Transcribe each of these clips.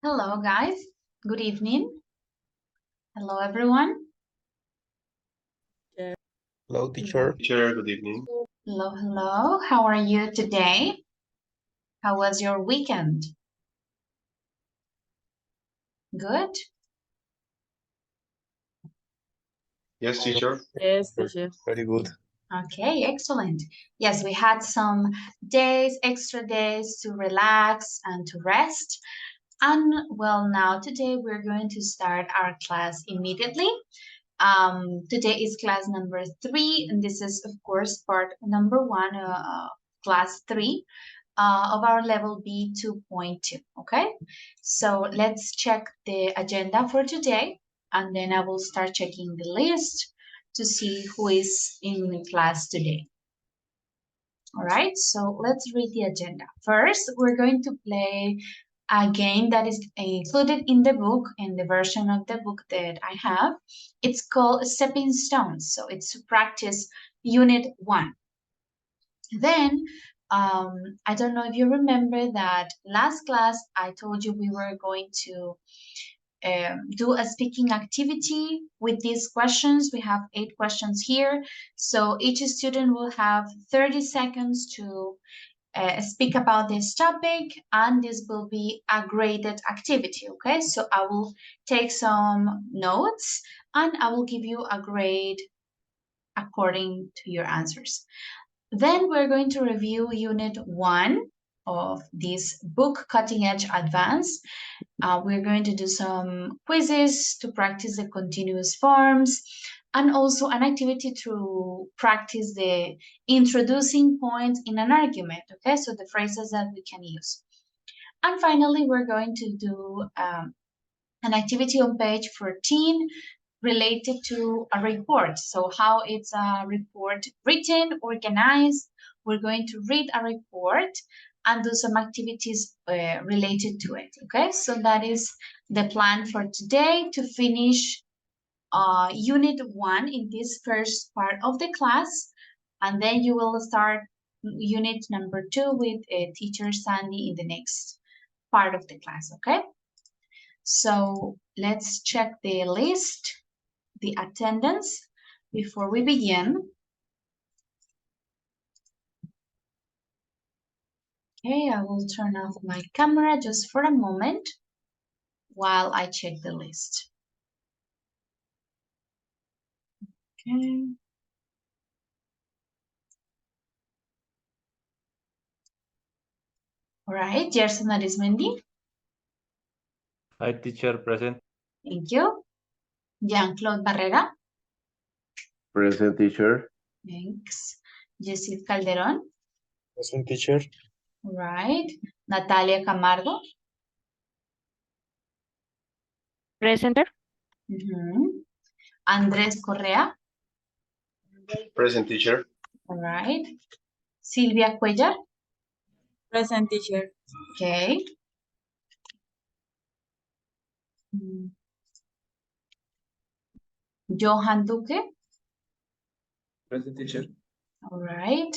Hello, guys. Good evening. Hello, everyone. Hello, teacher. Teacher, good evening. Hello. How are you today? How was your weekend? Good? Yes, teacher. Yes, teacher. Very good. Okay, excellent. Yes, we had some extra days to relax and to rest. And well, now today we're going to start our class immediately. Today is class number 3, and this is, of course, part number 1, class 3 of our level B2.2. Okay, so let's check the agenda for today, and then I will start checking the list to see who is in class today. All right, so let's read the agenda. First, we're going to play a game that is included in the book, in the version of the book that I have. It's called Stepping Stones. So it's to practice Unit 1. Then, I don't know if you remember that last class I told you we were going to do a speaking activity with these questions. We have 8 questions here. So each student will have 30 seconds to speak about this topic, and this will be a graded activity. Okay, so I will take some notes and I will give you a grade according to your answers. Then we're going to review Unit 1 of this book, Cutting Edge Advanced. We're going to do some quizzes to practice the continuous forms, and also an activity to practice the introducing points in an argument, okay? So the phrases that we can use. And finally, we're going to do an activity on page 14 related to a report. So how it's a report written, organized. We're going to read a report and do some activities related to it. Okay, so that is the plan for today, to finish Unit 1 in this first part of the class, and then you will start Unit number 2 with Teacher Sandy in the next part of the class. Okay, so let's check the list, the attendance, before we begin. Okay, I will turn off my camera just for a moment while I check the list. Okay. All right, Gerson Arismendi. Hi, teacher, present. Thank you. Jean-Claude Barrera. Present, teacher. Thanks. Jessit Calderon. Present, teacher. All right. Natalia Camargo. Presenter. Andrés Correa. Present, teacher. All right. Silvia Cuellar. Present, teacher. Okay. Johan Duque. Present, teacher. All right.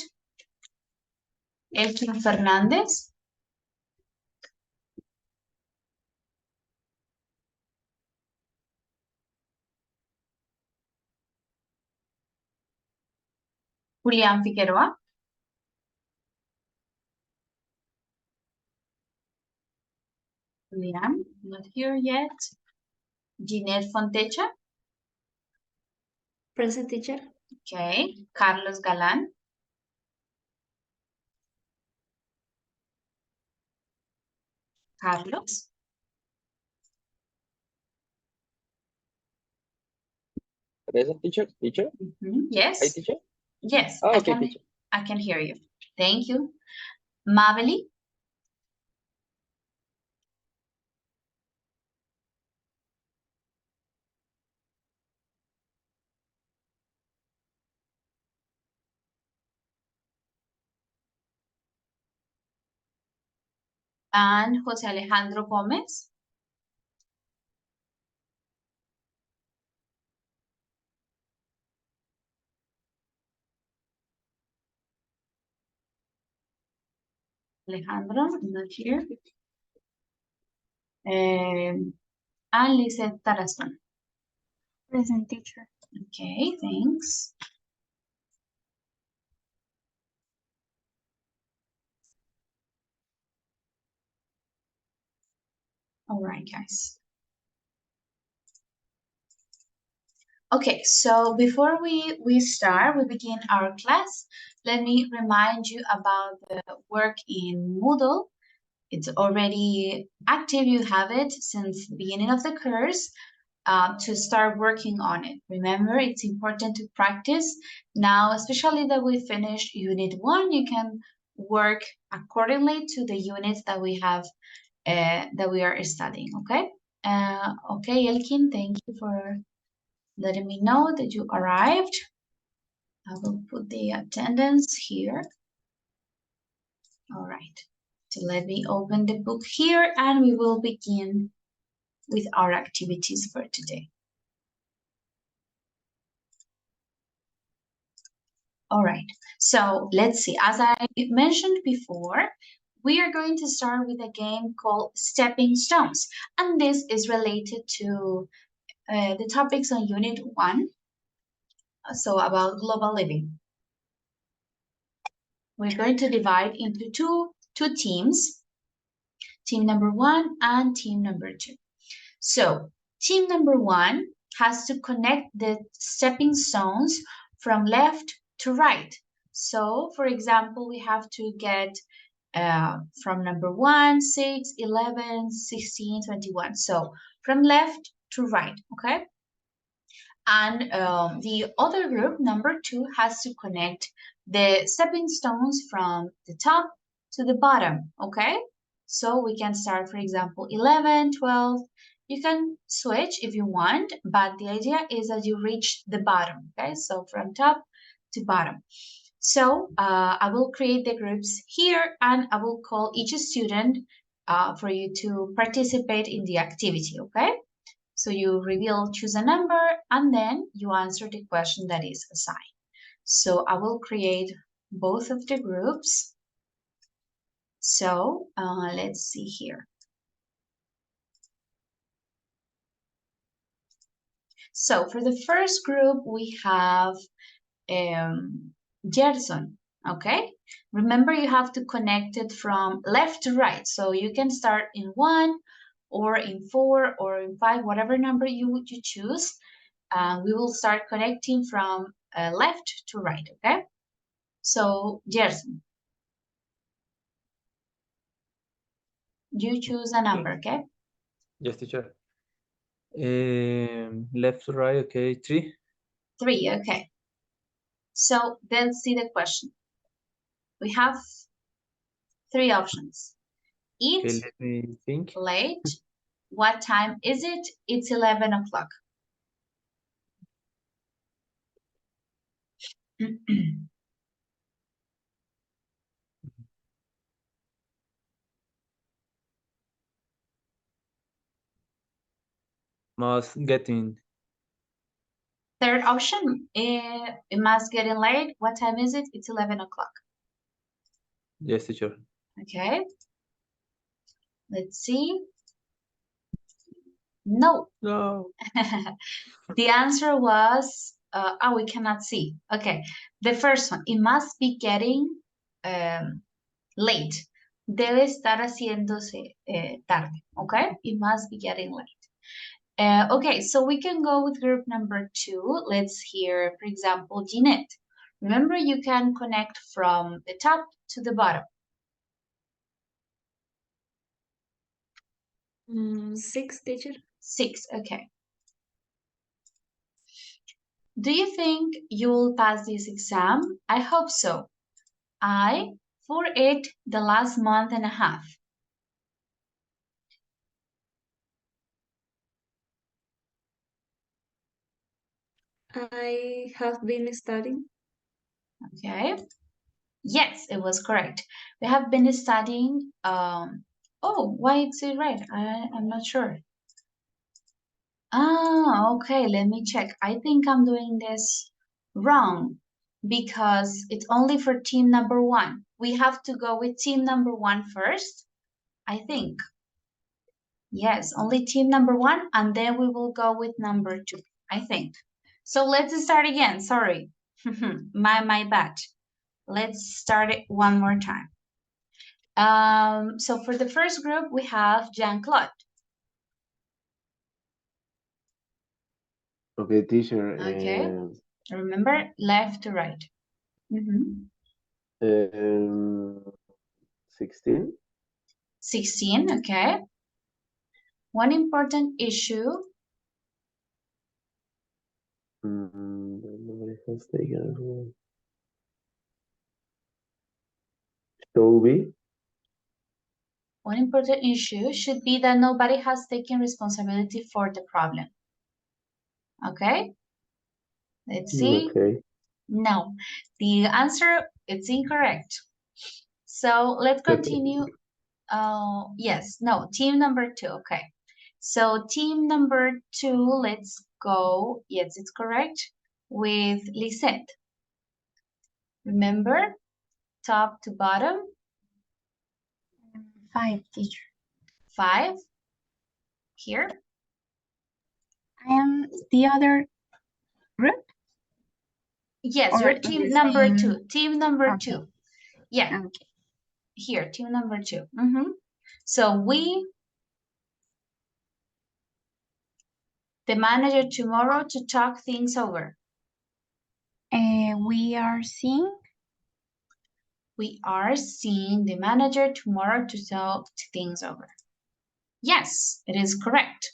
Elkin Fernández. Julián Figueroa. Julián, not here yet. Ginette Fontecha. Present, teacher. Okay. Carlos Galán. Carlos. Present, teacher. Teacher. Yes. Hi, teacher. Yes. Oh, okay, teacher. I can hear you. Thank you. Mabeli. And José Alejandro Gómez. Alejandro, not here. And Lizeth Tarazona. Present, teacher. Okay, thanks. All right, guys. Okay, so before we begin our class, let me remind you about the work in Moodle. It's already active, you have it since the beginning of the course. To start working on it. Remember, it's important to practice. Now, especially that we finished Unit 1, you can work accordingly to the units that we have, that we are studying, okay? Okay, Elkin, thank you for letting me know that you arrived. I will put the attendance here. All right, so let me open the book here and we will begin with our activities for today. All right, so let's see. As I mentioned before, we are going to start with a game called Stepping Stones. And this is related to the topics on Unit 1, so about global living. We're going to divide into two teams, team number 1 and team number 2. So team number 1 has to connect the stepping stones from left to right. So for example, we have to get from number 1, 6, 11, 16, 21. So from left to right, okay? And the other group, number 2, has to connect the stepping stones from the top to the bottom, okay? So we can start, for example, 11, 12. You can switch if you want, but the idea is that you reach the bottom, okay? So from top to bottom. So I will create the groups here and I will call each student for you to participate in the activity, okay? So you choose a number and then you answer the question that is assigned. So I will create both of the groups. So let's see here. So for the first group, we have Gerson, okay? Remember, you have to connect it from left to right. So you can start in 1 or in 4 or in 5, whatever number you choose. We will start connecting from left to right, okay? So Gerson, you choose a number, okay? Yes, teacher. Left to right, okay, 3. 3, okay. So let's see the question. We have 3 options. Eat, Okay, let me think. late, what time is it? It's 11 o'clock. Must get in. Third option, it must get in late. What time is it? It's 11 o'clock. Yes, teacher. Okay. Let's see. No. No. The answer was, we cannot see. Okay. The first one, it must be getting late. Debe estar haciéndose tarde. Okay. It must be getting late. Okay, so we can go with group number 2. Let's hear, for example, Jeanette. Remember, you can connect from the top to the bottom. 6, teacher. 6, okay. Do you think you'll pass this exam? I hope so. For it the last month and a half. I have been studying. Okay. Yes, it was correct. We have been studying. Oh, why is it red? I'm not sure. Okay, let me check. I think I'm doing this wrong because it's only for team number 1. We have to go with team number 1 first, I think. Yes, only team number 1, and then we will go with number 2, I think. So let's start again. Sorry. my bad. Let's start it one more time. So for the first group, we have Jean-Claude. Okay, teacher. Okay. Remember, left to right. 16. 16, okay. One important issue. Nobody has taken. Toby. One important issue should be that nobody has taken responsibility for the problem. Okay? Let's see. Okay. No, the answer is incorrect. So let's continue. Yes, no, team number 2. Okay. So team number 2, let's go. Yes, it's correct. With Lisette. Remember, top to bottom. 5, teacher. 5. Here. I am the other group? Yes, Or you're in team the number same- 2. Team number Okay. 2. Yeah. Okay. Here, team number 2. So we, the manager tomorrow to talk things over. We are seeing. We are seeing the manager tomorrow to talk things over. Yes, it is correct.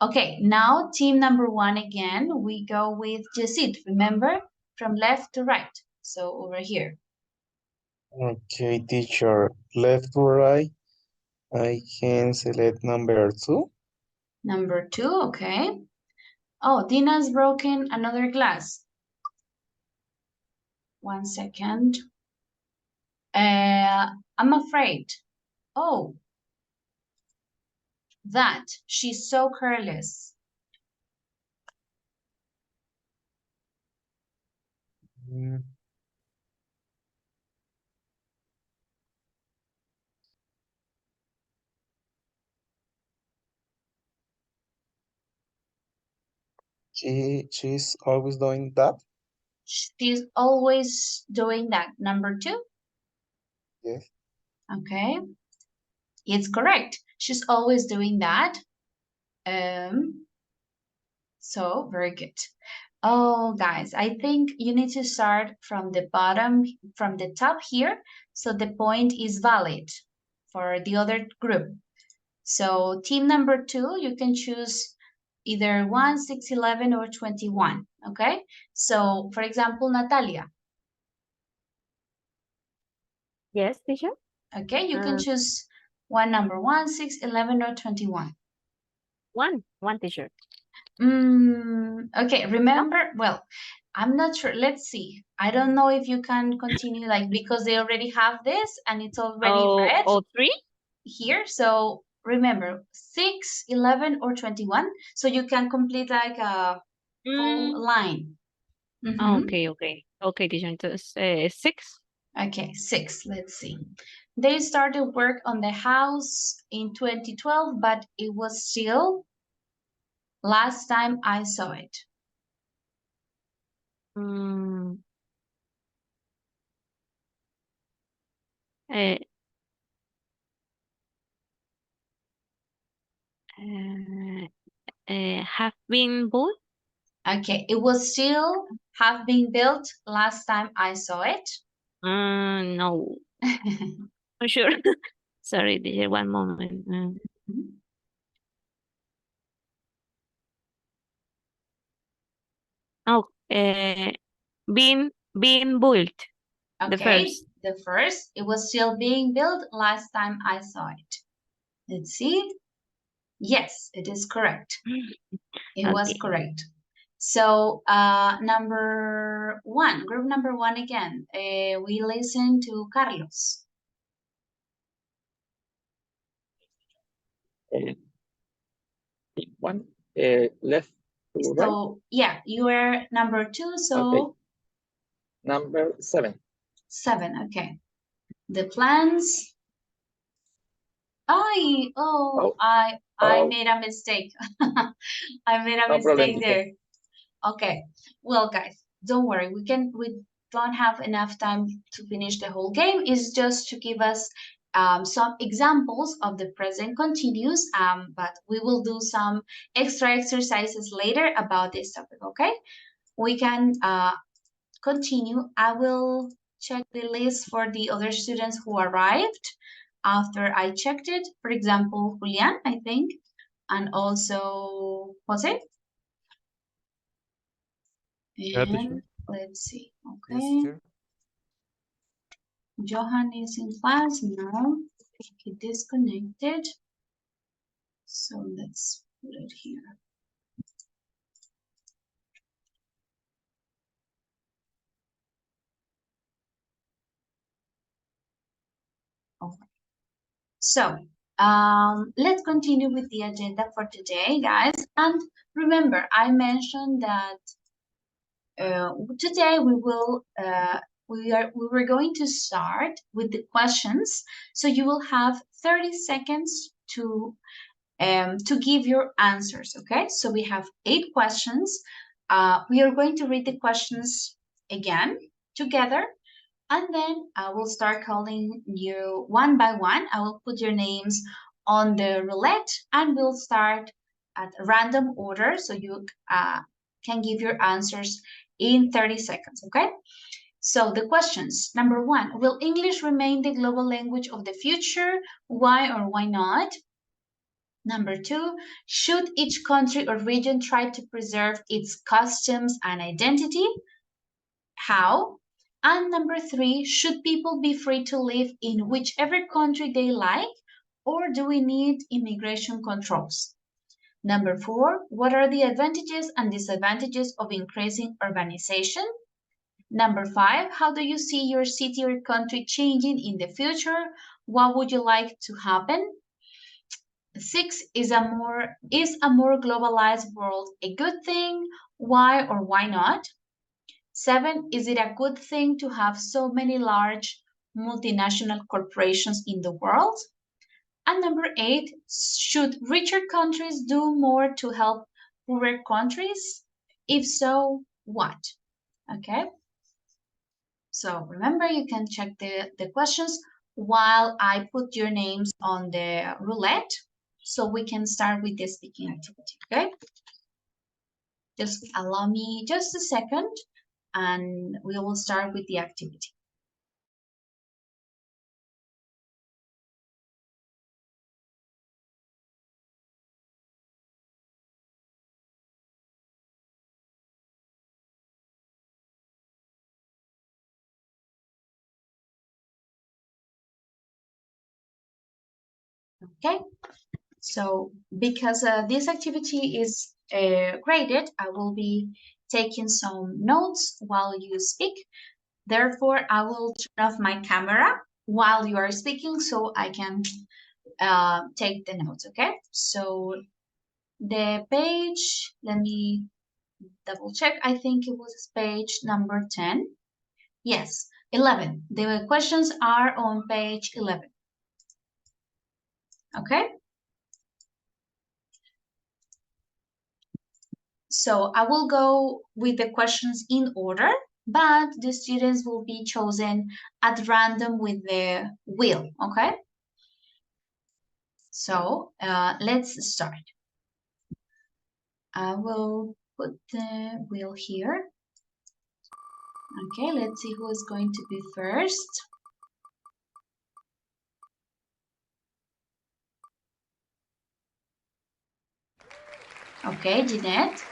Okay, now team number 1 again. We go with Jessit, remember? From left to right. So over here. Okay, teacher. Left to right, I can select number 2. Number 2, okay. Oh, Dina's broken another glass. 1 second. I'm afraid. Oh, that she's so careless. Mm, She's always doing that. She's always doing that. Number 2? Yes. Okay. It's correct. She's always doing that. So very good. Oh, guys, I think you need to start from the bottom, from the top here. So the point is valid for the other group. So team number 2, you can choose either 1, 6, 11, or 21. Okay. So for example, Natalia. Yes, teacher. Okay, you can choose one number, 1, 6, 11, or 21. One teacher. Okay, remember, well, I'm not sure. Let's see. I don't know if you can continue like because they already have this and it's already red Oh, 3? here. So remember 6, 11, or 21. So you can complete like a full line. Okay, teacher. Entonces, 6. Okay, 6. Let's see. They started work on the house in 2012, but it was still last time I saw it. Have been built. Okay, it was still have been built last time I saw it. No. For sure. Sorry, teacher, one moment. Oh, being built. Okay, the first, it was still being built last time I saw it. Let's see. Yes, it is correct. It was correct. So number 1, group number 1 again. We listen to Carlos. One. Left to right. So yeah, you are number 2, so Okay. Number 7. 7, okay. The plans Oh. I Oh. made a mistake. I made a No problem, mistake teacher. there. Okay. Well, guys, don't worry. We don't have enough time to finish the whole game. It's just to give us some examples of the present continuous, but we will do some extra exercises later about this topic, okay? We can continue. I will check the list for the other students who arrived after I checked it. For example, Julian, I think, and also Jose. Yeah, teacher. And let's see. Yes, Okay. teacher. Johan is in class now. He disconnected. So let's put it here. Okay. So let's continue with the agenda for today, guys. And remember, I mentioned that today we were going to start with the questions. So you will have 30 seconds to give your answers. Okay, so we have 8 questions. We are going to read the questions again together, and then I will start calling you one by one. I will put your names on the roulette, and we'll start at random order, so you can give your answers in 30 seconds. Okay. So the questions. Number 1, will English remain the global language of the future? Why or why not? Number 2, should each country or region try to preserve its customs and identity? How? And number 3, should people be free to live in whichever country they like, or do we need immigration controls? Number 4, what are the advantages and disadvantages of increasing urbanization? Number 5, how do you see your city or country changing in the future? What would you like to happen? 6, is a more globalized world a good thing? Why or why not? 7, is it a good thing to have so many large multinational corporations in the world? And number 8, should richer countries do more to help poorer countries? If so, what? Okay. So remember, you can check the questions while I put your names on the roulette, so we can start with the speaking activity, okay? Just allow me just a second, and we will start with the activity. Okay, so because this activity is graded, I will be taking some notes while you speak. Therefore, I will turn off my camera while you are speaking so I can take the notes, okay? So the page, let me double check. I think it was page number 10. Yes, 11. The questions are on page 11. Okay? So I will go with the questions in order, but the students will be chosen at random with the wheel, okay? So let's start. I will put the wheel here. Okay, let's see who is going to be first. Okay, Jeanette.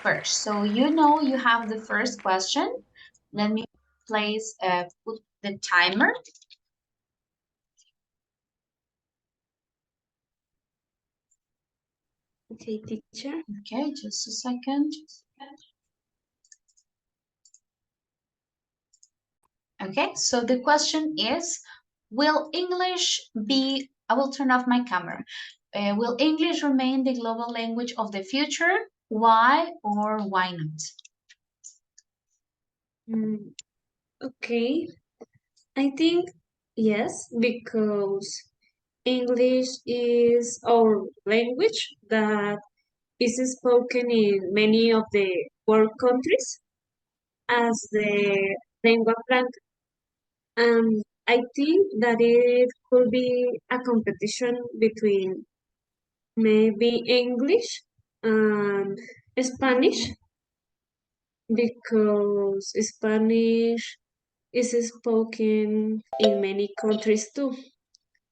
First, so you know you have the first question. Let me put the timer. Okay, teacher. Okay, just a second. Okay, so the question is, will English be, I will turn off my camera. Will English remain the global language of the future? Why or why not? Okay, I think Yes, because English is our language that is spoken in many of the world countries as the lengua franca. And I think that it could be a competition between maybe English and Spanish because Spanish is spoken in many countries too.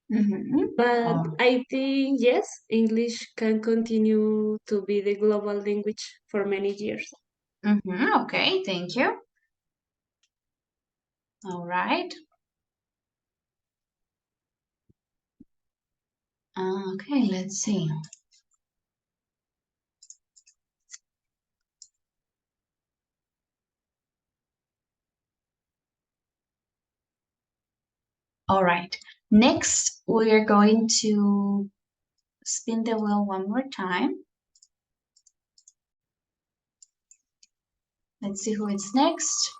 But I think, yes, English can continue to be the global language for many years. Okay, thank you. All right. Okay, let's see. All right. Next, we are going to spin the wheel one more time. Let's see who is next.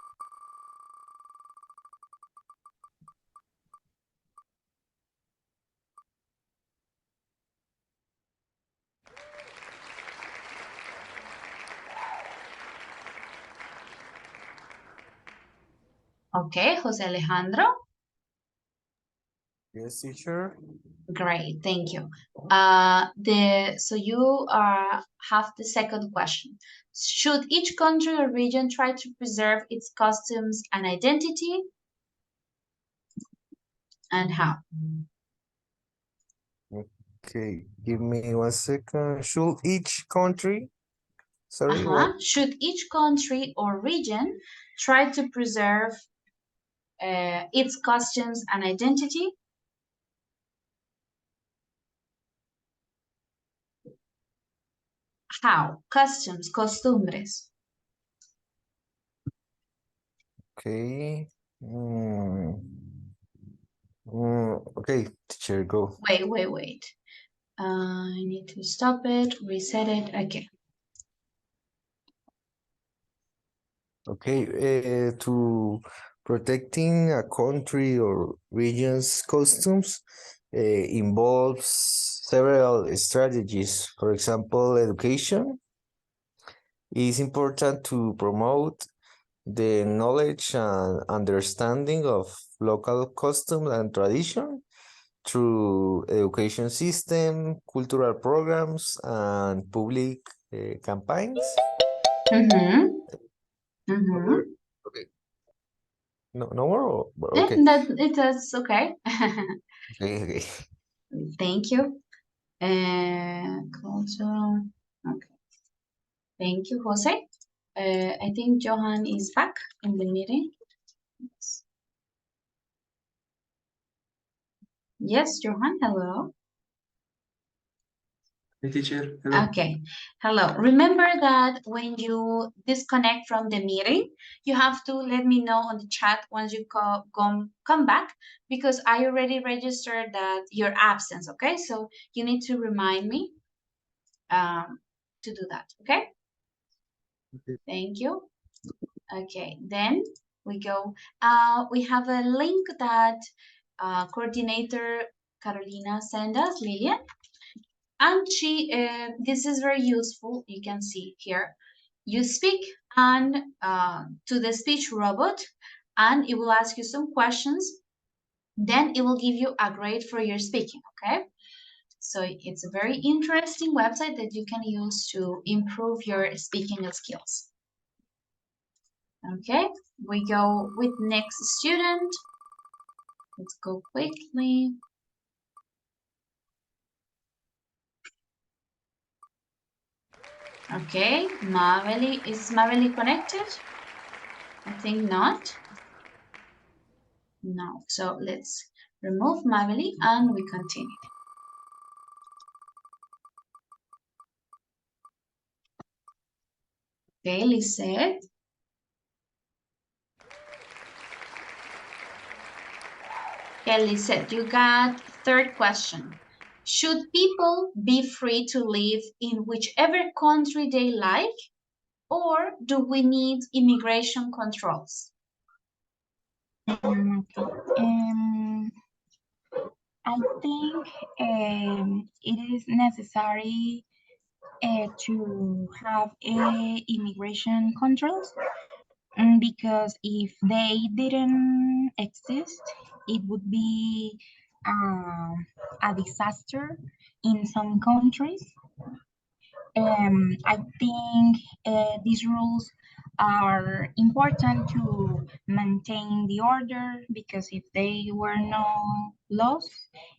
Okay, Jose Alejandro. Yes, teacher. Great, thank you. So you have the second question. Should each country or region try to preserve its customs and identity? And how? Okay, give me 1 second. Should each country, sorry, what? Should each country or region try to preserve its customs and identity? How? Customs, costumbres. Okay. Okay, teacher, go. Wait. I need to stop it, reset it. Okay. Okay, to protecting a country or region's customs involves several strategies. For example, education. It is important to promote the knowledge and understanding of local custom and tradition through education system, cultural programs, and public campaigns. Okay. No more? Okay. It is okay. Okay. Thank you. Culture. Okay. Thank you, Jose. I think Johan is back in the meeting. Yes, Johan, hello. Hey, teacher. Hello. Okay, hello. Remember that when you disconnect from the meeting, you have to let me know on the chat once you come back because I already registered that your absence, okay? So you need to remind me to do that, okay? Okay. Thank you. Okay, then we go. We have a link that coordinator Carolina sent us, Lilian. And this is very useful. You can see here. You speak and to the speech robot, and it will ask you some questions. Then it will give you a grade for your speaking, okay? So it's a very interesting website that you can use to improve your speaking skills. Okay, we go with next student. Let's go quickly. Okay, Maveli, is Maveli connected? I think not. No, so let's remove Maveli and we continue. Okay, Lisette. Okay, Lisette, you got third question. Should people be free to live in whichever country they like, or do we need immigration controls? I think it is necessary to have immigration controls because if they didn't exist, it would be a disaster in some countries. I think these rules are important to maintain the order because if they were no laws,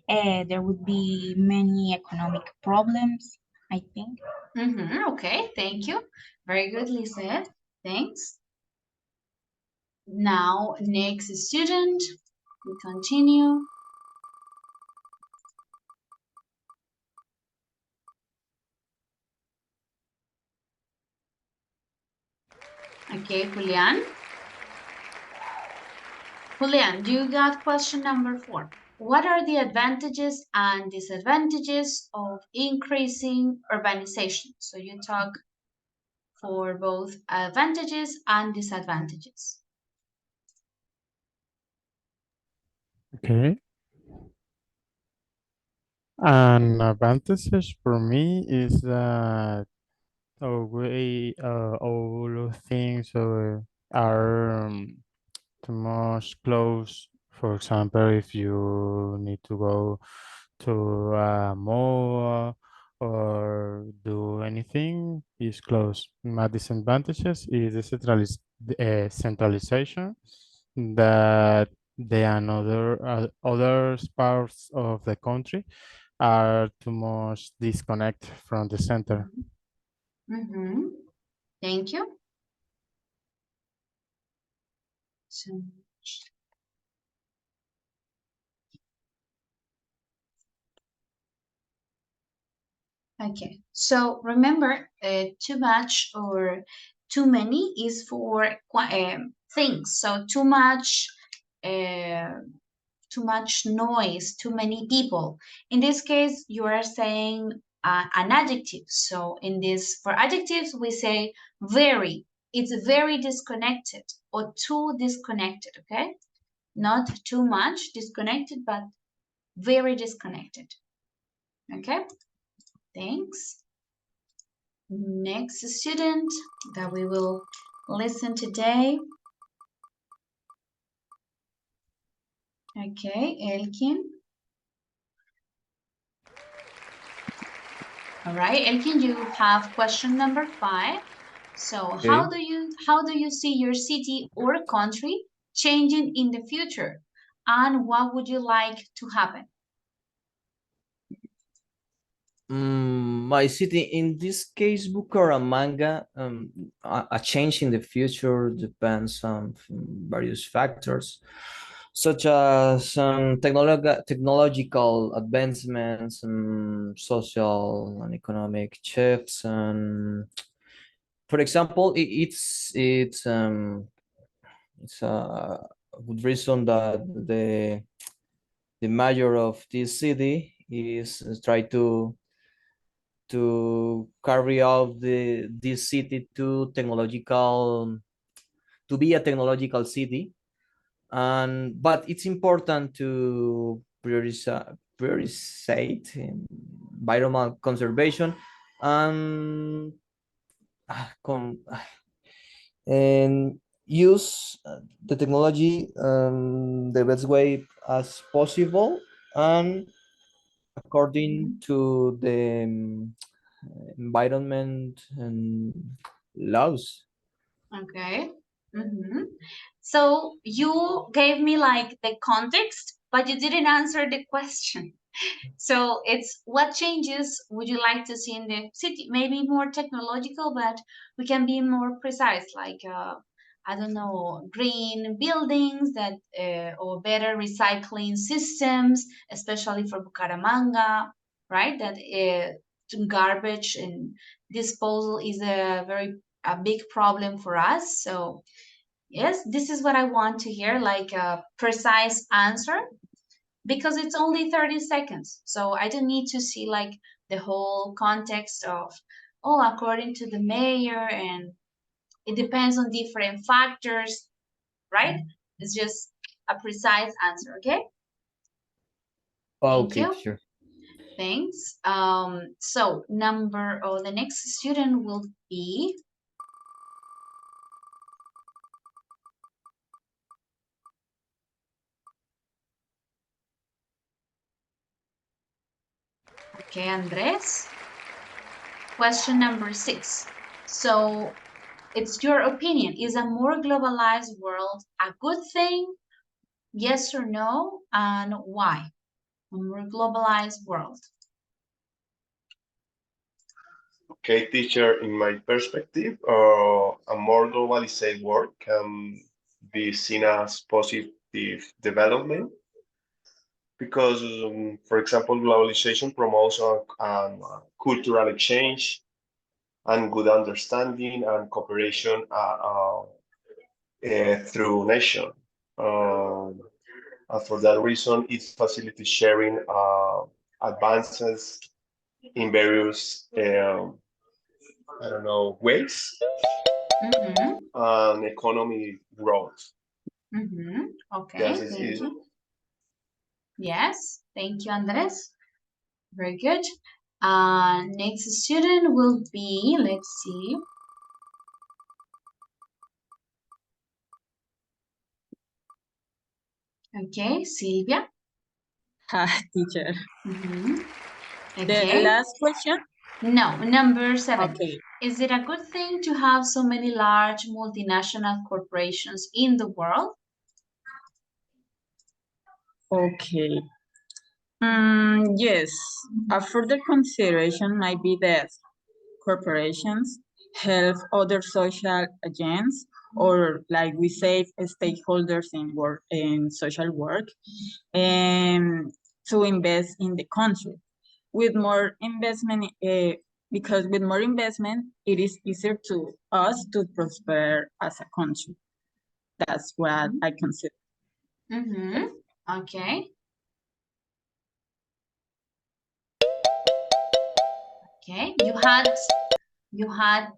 there would be many economic problems, I think. Okay, thank you. Very good, Lisa. Thanks. Now, next student, we continue. Okay, Julian. Julian, you got question number 4. What are the advantages and disadvantages of increasing urbanization? So you talk for both advantages and disadvantages. Okay. An advantage for me is that all things are too much close. For example, if you need to go to a mall or do anything, is close. My disadvantages is the centralization that the another other parts of the country are too much disconnect from the center. Thank you. So, okay, so remember, too much or too many is for things. So too much noise, too many people. In this case, you are saying an adjective. So in this, for adjectives, we say very. It's very disconnected or too disconnected, okay? Not too much disconnected, but very disconnected. Okay, thanks. Next student that we will listen today. Okay, Elkin. All right, Elkin, you have question number 5. So Okay. how do you see your city or country changing in the future? And what would you like to happen? My city, in this case, Bucaramanga, a change in the future depends on various factors, such as technological advancements, social and economic shifts, and for example, it's a good reason that the mayor of this city is try to carry out this city to be a technological city, and but it's important to prioritize environmental conservation and and use the technology the best way as possible and according to the environment and laws. Okay. So you gave me like the context, but you didn't answer the question. So it's what changes would you like to see in the city? Maybe more technological, but we can be more precise, like I don't know, green buildings that or better recycling systems, especially for Bucaramanga, right? That garbage and disposal is a big problem for us. So yes, this is what I want to hear, like a precise answer because it's only 30 seconds. So I don't need to see like the whole context of, oh, according to the mayor, and it depends on different factors, right? It's just a precise answer, okay? Okay, Thank you. teacher. Thanks. So the next student will be okay, Andres. Question number 6. So it's your opinion. Is a more globalized world a good thing? Yes or no? And why? A more globalized world. Okay, teacher, in my perspective, a more globalized world can be seen as positive development because, for example, globalization promotes cultural exchange and good understanding and cooperation through nation. Um, and for that reason, it facilitates sharing advances in various, I don't know, ways and economy growth. Okay, Yes, thank you. Yes, thank you, Andres. Very good. Next student will be, let's see. Okay, Silvia. Hi, teacher. Okay. The last question? No, number 7. Okay. Is it a good thing to have so many large multinational corporations in the world? Okay. Yes, a further consideration might be that corporations help other social agents, or like we say, stakeholders in work in social work, and to invest in the country. With more investment, because with more investment, it is easier to us to prosper as a country. That's what I consider. Okay. Okay, you had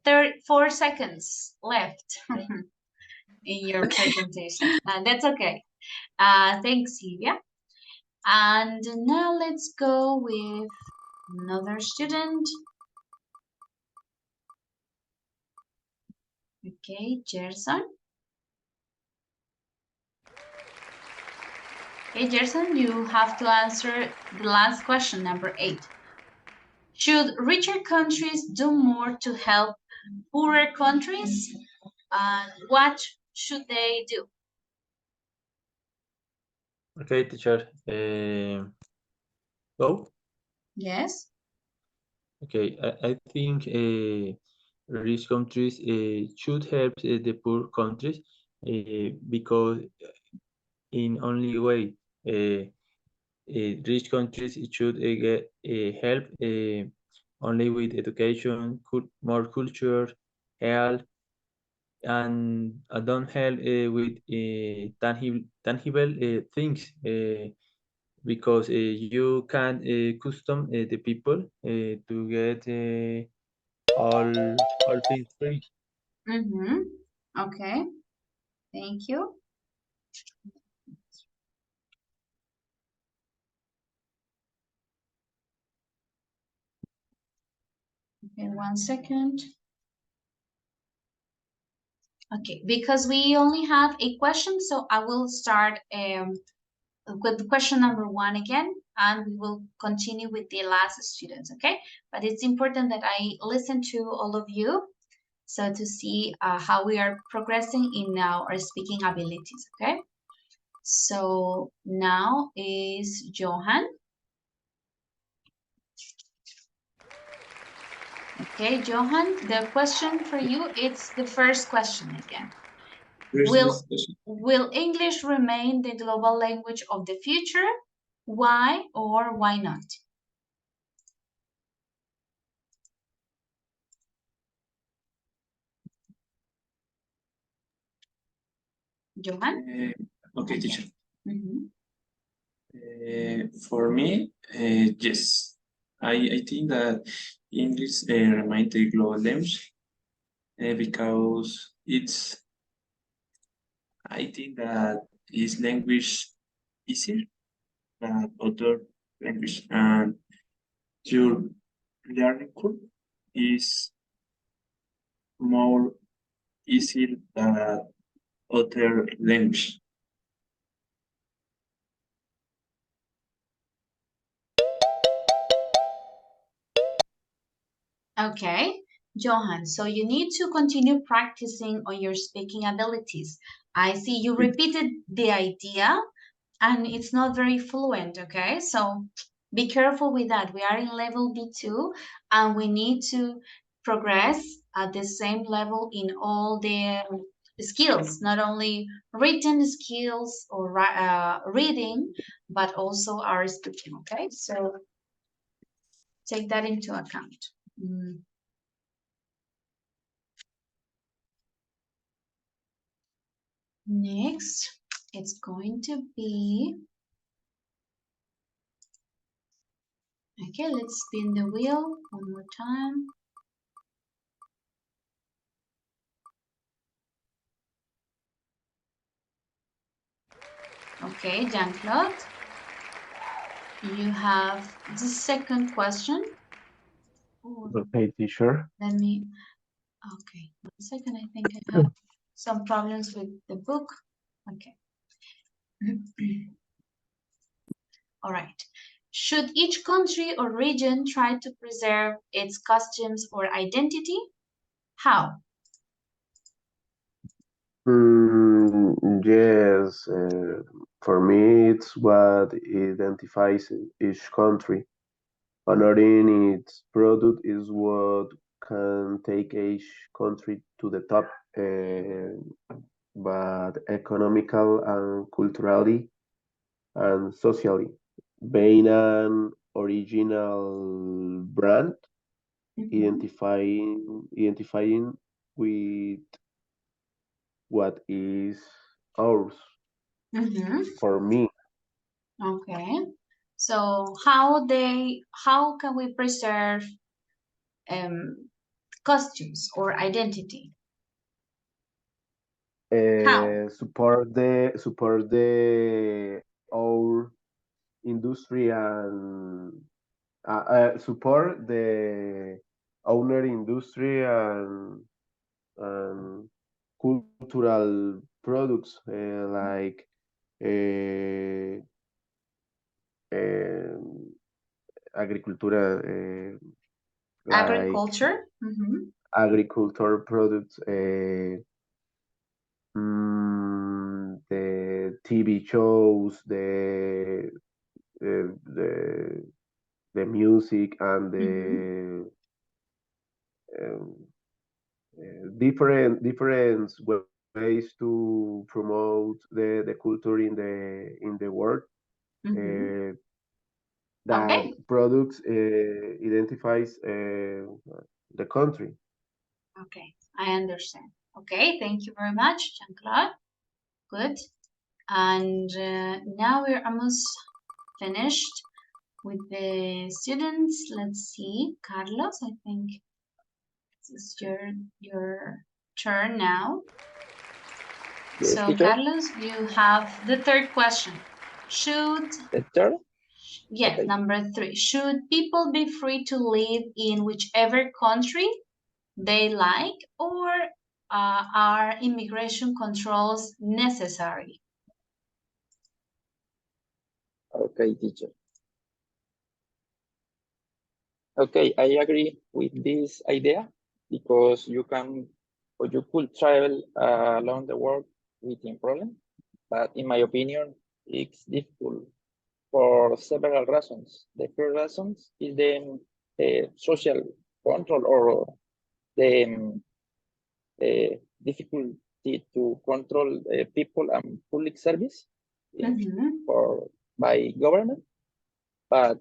4 seconds left in your presentation. That's okay. Thanks, Silvia. And now let's go with another student. Okay, Gerson. Okay, Gerson, you have to answer the last question, number 8. Should richer countries do more to help poorer countries? What should they do? Okay, teacher. Go. Yes. Okay, I think rich countries should help the poor countries because in only way rich countries should get help only with education, more culture, health, and don't help with tangible things because you can custom the people to get all things free. Okay. Thank you. Okay, 1 second. Okay, because we only have a question, so I will start with question number 1 again, and we will continue with the last students, okay? But it's important that I listen to all of you, so to see how we are progressing in our speaking abilities, okay? So now is Johan. Okay, Johan, the question for you, it's the first question again. Will English remain the global language of the future? Why or why not? Johan? Okay, teacher. For me, yes. I think that English remains the global language because I think that is language easier than other language, and your learning curve is more easy than other language. Okay, Johan, so you need to continue practicing on your speaking abilities. I see you repeated the idea and it's not very fluent, okay? So be careful with that. We are in level B2 and we need to progress at the same level in all the skills, not only written skills or reading, but also our speaking, okay? So take that into account. Next, it's going to be, okay, let's spin the wheel one more time. Okay, Jean-Claude, you have the second question. Okay, teacher. Let me, okay, 1 second, I think I have some problems with the book. Okay. All right. Should each country or region try to preserve its customs or identity? How? Yes, for me, it's what identifies each country. Honoring its product is what can take each country to the top, but economical and culturally and socially. Being an original brand, identifying with what is ours for me. Okay. So how can we preserve costumes or identity? How? Support the our industry and support the owner industry and cultural products like uh, agricultura, like Agriculture. agriculture products, the TV shows, uh, the the music and the um, different ways to promote the culture in the world. That Okay. products identifies the country. Okay, I understand. Okay, thank you very much, Jean-Claude. Good. And now we're almost finished with the students. Let's see, Carlos, I think it's your turn now. Yes, So, teacher. Carlos, you have the third question. Should The third? Yes, Okay. number 3. Should people be free to live in whichever country they like, or are immigration controls necessary? Okay, teacher. Okay, I agree with this idea because you can or you could travel around the world without problem. But in my opinion, it's difficult for several reasons. The first reason is the social control or the difficulty to control people and public service for by government. But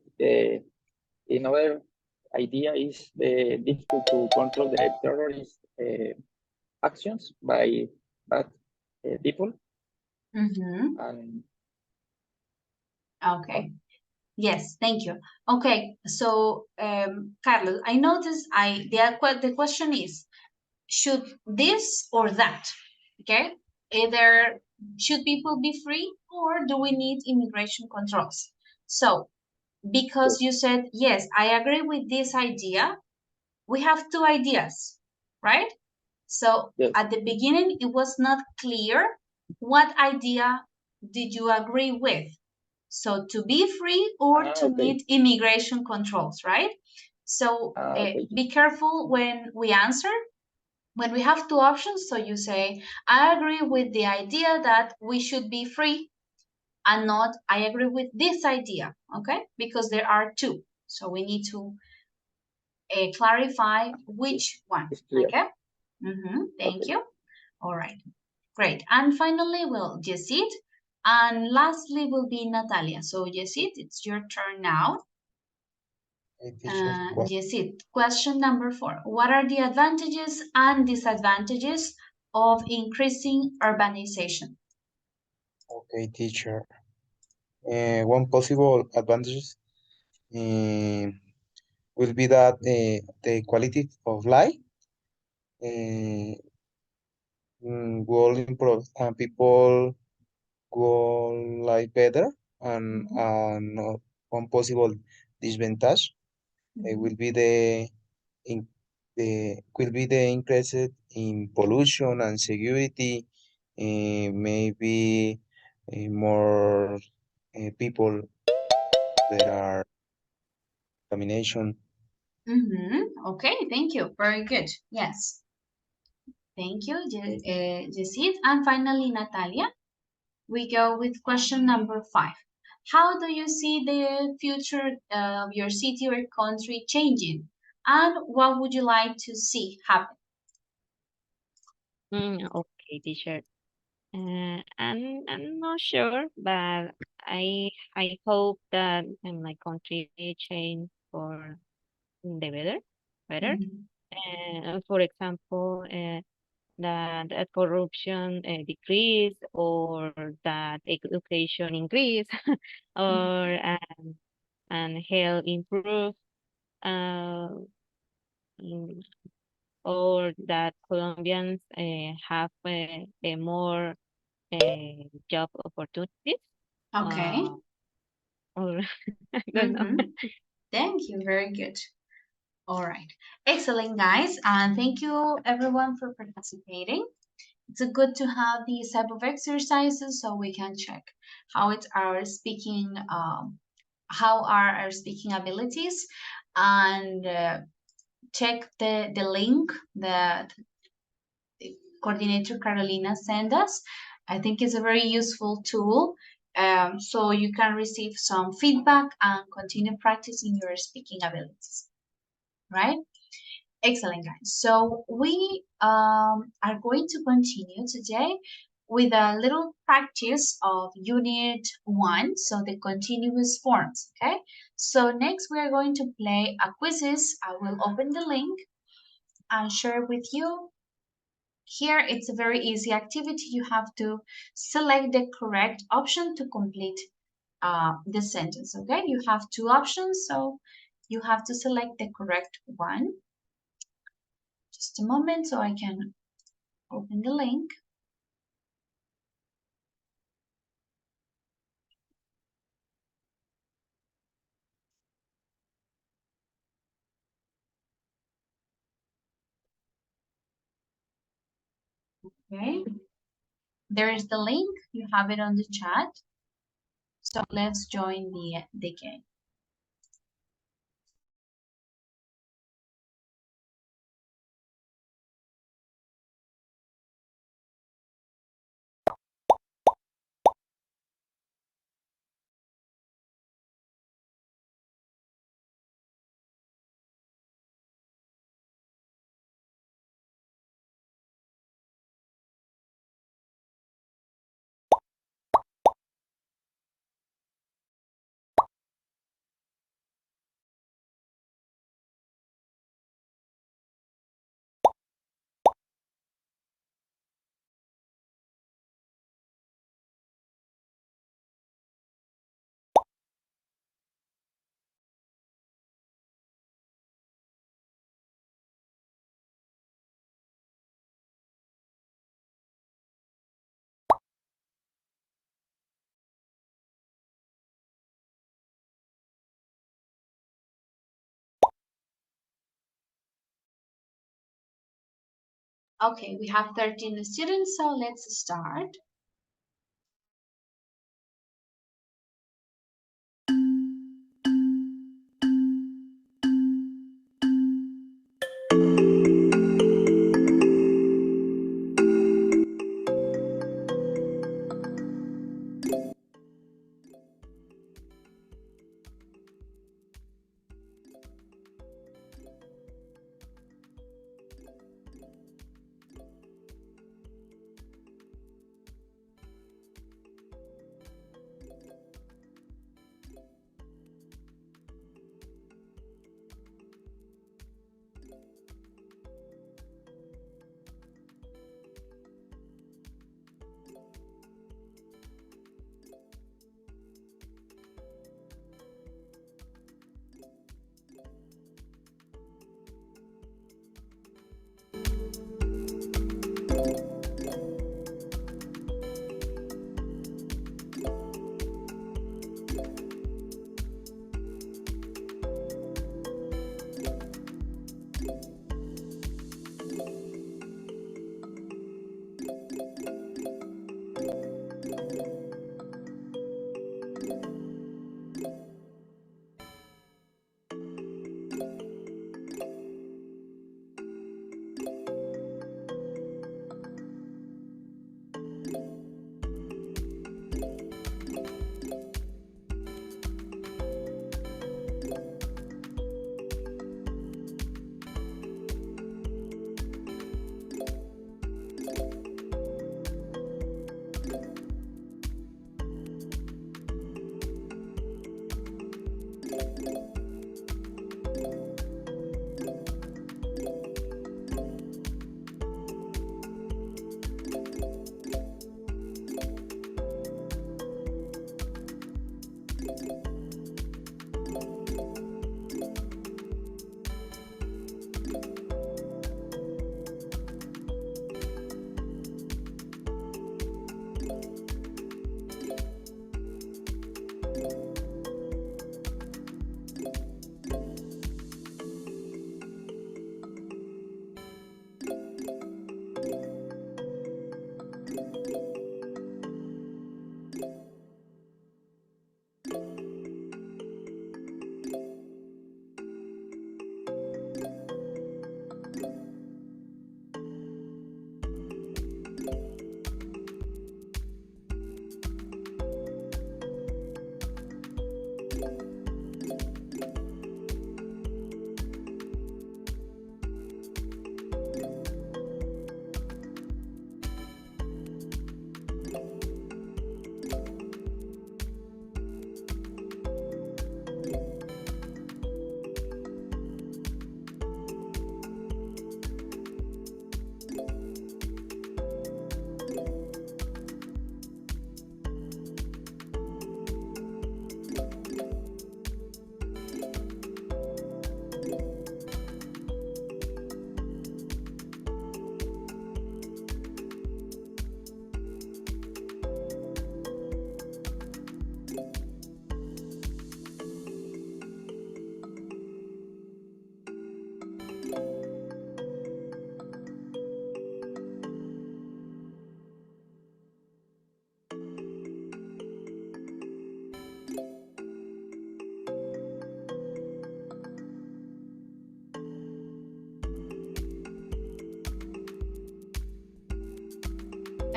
another idea is the difficult to control the terrorist actions by bad people. And Okay. Yes, thank you. Okay, so Carlos, I noticed the question is, should this or that? Okay, either Should people be free or do we need immigration controls? So, because you said, yes, I agree with this idea, we have two ideas, right? So Yes. at the beginning, it was not clear what idea did you agree with. So to be free or to Okay. need immigration controls, right? So Okay. be careful when we answer. When we have two options, so you say, I agree with the idea that we should be free, and not, I agree with this idea, okay? Because there are two. So we need to clarify which one, It's clear. okay? Thank Okay. you. All right, great. And finally, we'll Yesid. And lastly will be Natalia. So Yesid, it's your turn now. Hey, teacher. What? Yesid, question number 4. What are the advantages and disadvantages of increasing urbanization? Okay, teacher. One possible advantage uh, will be that the quality of life will improve and people will live better. And one possible disadvantage will be in, the increase in pollution and security. Maybe more people that are contamination. Okay, thank you. Very good. Yes. Thank you, Yesid. And finally, Natalia, we go with question number 5. How do you see the future of your city or country changing? And what would you like to see happen? Okay, teacher. I'm not sure, but I hope that my country change for the better. For example, that corruption decrease or that education increase or and health improve uh, mm, or that Colombians have a more job opportunities. Okay. Or I don't know. Thank you. Very good. All right. Excellent, guys. And thank you, everyone, for participating. It's good to have these type of exercises so we can check how it's our speaking, how are our speaking abilities, and check the link that coordinator Carolina sent us. I think it's a very useful tool. So you can receive some feedback and continue practicing your speaking abilities, right? Excellent, guys. So we are going to continue today with a little practice of Unit 1, so the continuous forms, okay? So next we are going to play a quizzes. I will open the link and share with you. Here it's a very easy activity. You have to select the correct option to complete the sentence, okay? You have two options, so you have to select the correct one. Just a moment so I can open the link. Okay, there is the link. You have it on the chat. So let's join the game. Okay, we have 13 students, so let's start.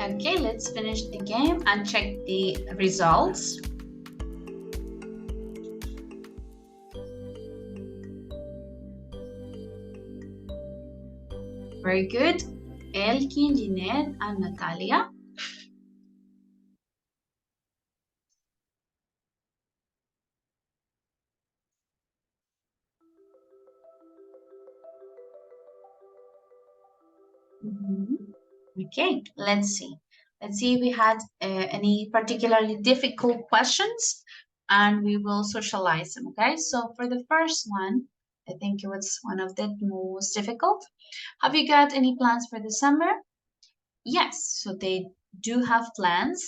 Okay, let's finish the game and check the results. Very good. Elkin, Lynette, and Natalia. Okay, let's see. Let's see if we had any particularly difficult questions and we will socialize them, okay? So for the first one, I think it was one of the most difficult. Have you got any plans for the summer? Yes, so they do have plans.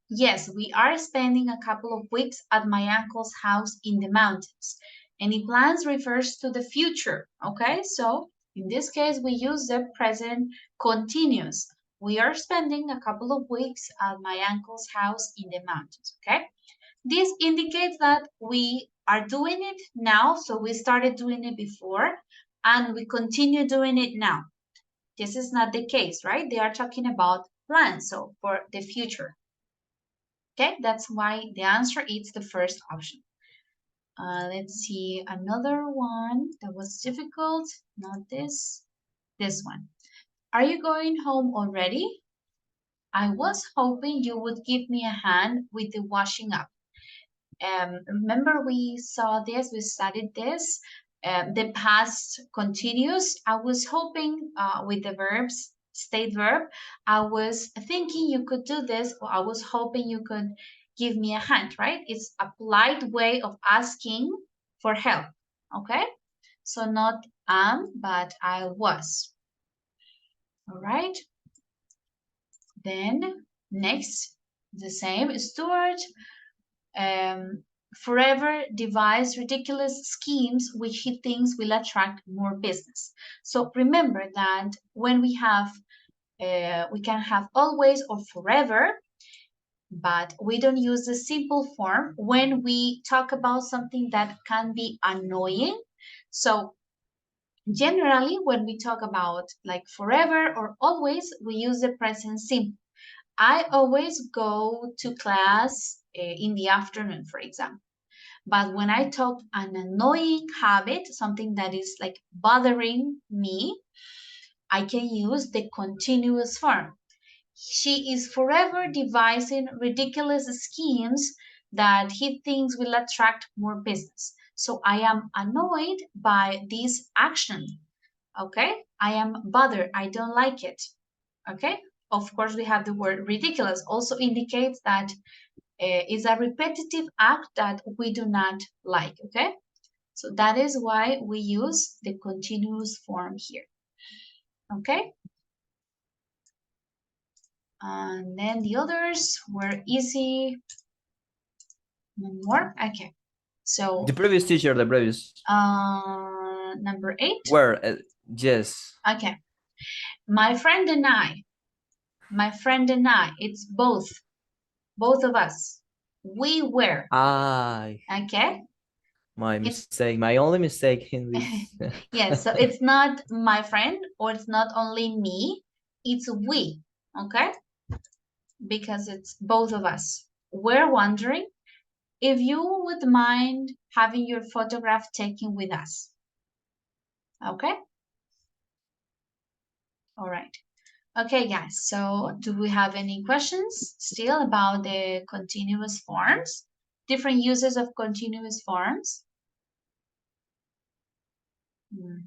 Yes, we are spending a couple of weeks at my uncle's house in the mountains. Any plans refers to the future, okay? So In this case, we use the present continuous. We are spending a couple of weeks at my uncle's house in the mountains, okay? This indicates that we are doing it now, so we started doing it before, and we continue doing it now. This is not the case, right? They are talking about plans, so for the future. Okay, that's why the answer is the first option. Let's see another one that was difficult. Not this, this one. Are you going home already? I was hoping you would give me a hand with the washing up. Remember we saw this, we studied this, the past continuous. I was hoping with the verbs, state verb, I was thinking you could do this, or I was hoping you could give me a hand, right? It's a polite way of asking for help, okay? So not am, but I was. All right. Then next, the same, Stuart. Forever devise ridiculous schemes which he thinks will attract more business. So remember that when we have, we can have always or forever, but we don't use the simple form when we talk about something that can be annoying. So generally, when we talk about like forever or always, we use the present simple. I always go to class in the afternoon, for example. But when I talk an annoying habit, something that is like bothering me, I can use the continuous form. She is forever devising ridiculous schemes that he thinks will attract more business. So I am annoyed by this action. Okay? I am bothered. I don't like it. Okay? Of course, we have the word ridiculous, also indicates that is a repetitive act that we do not like, okay? So that is why we use the continuous form here, okay? And then the others were easy. One more, okay. So the previous teacher, the previous. Number 8. Where? Yes. Okay. My friend and I. My friend and I. It's both. Both of us. We were. Okay. My mistake. My only mistake in this. Yes, so it's not my friend or it's not only me. It's we. Okay. Because it's both of us. We're wondering if you would mind having your photograph taken with us. Okay? All right. Okay, guys, so do we have any questions still about the continuous forms? Different uses of continuous forms? Okay.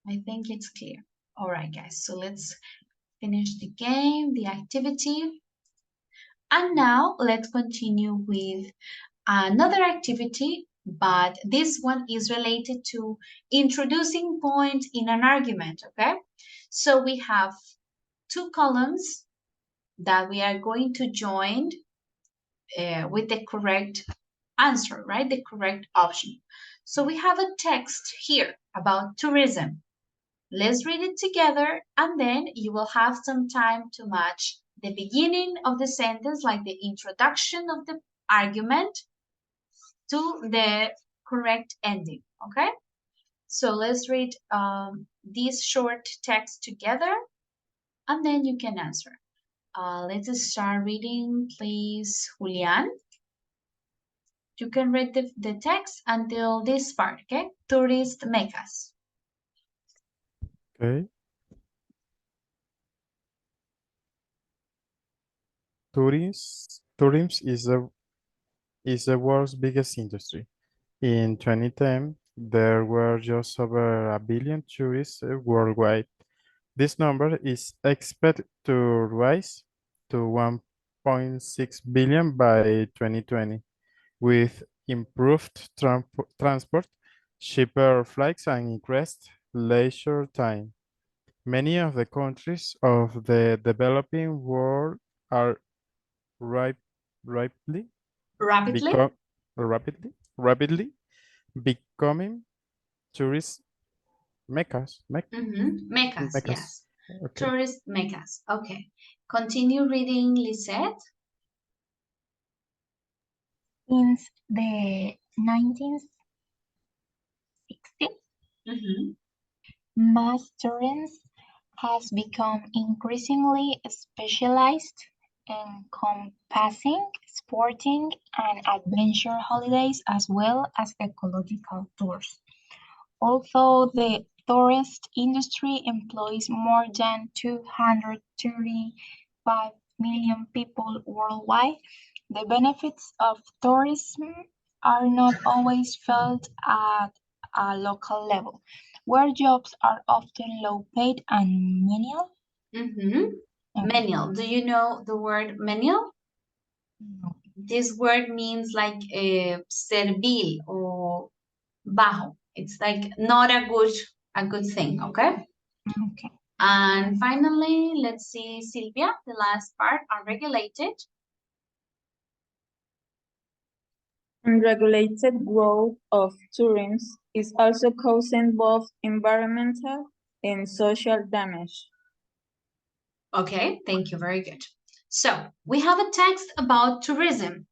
I think it's clear. All right, guys, so let's finish the game, the activity. And now let's continue with another activity, but this one is related to introducing points in an argument, okay? So we have 2 columns that we are going to join with the correct answer, right? The correct option. So we have a text here about tourism. Let's read it together and then you will have some time to match the beginning of the sentence, like the introduction of the argument, to the correct ending, okay? So let's read this short text together and then you can answer. Let's start reading, please, Julian. You can read the text until this part, okay? Tourist mecas. Okay. Tourism is the world's biggest industry. In 2010, there were just over 1 billion tourists worldwide. This number is expected to rise to 1.6 billion by 2020, with improved transport, cheaper flights, and increased leisure time. Many of the countries of the developing world are rapidly Rapidly? rapidly becoming tourist meccas, Meccas, meccas. yes. Okay. Tourist meccas. Okay. Continue reading, Lisette. Since the 1960s, mass tourism has become increasingly specialized, encompassing sporting and adventure holidays as well as ecological tours. Although the tourist industry employs more than 235 million people worldwide, the benefits of tourism are not always felt at a local level, where jobs are often low paid and menial. Menial. Do you know the word menial? No. This word means like servil or bajo. It's like not a good thing, okay? Okay. And finally, let's see, Sylvia, the last part, unregulated. Unregulated growth of tourism is also causing both environmental and social damage. Okay, thank you, very good. So we have a text about tourism.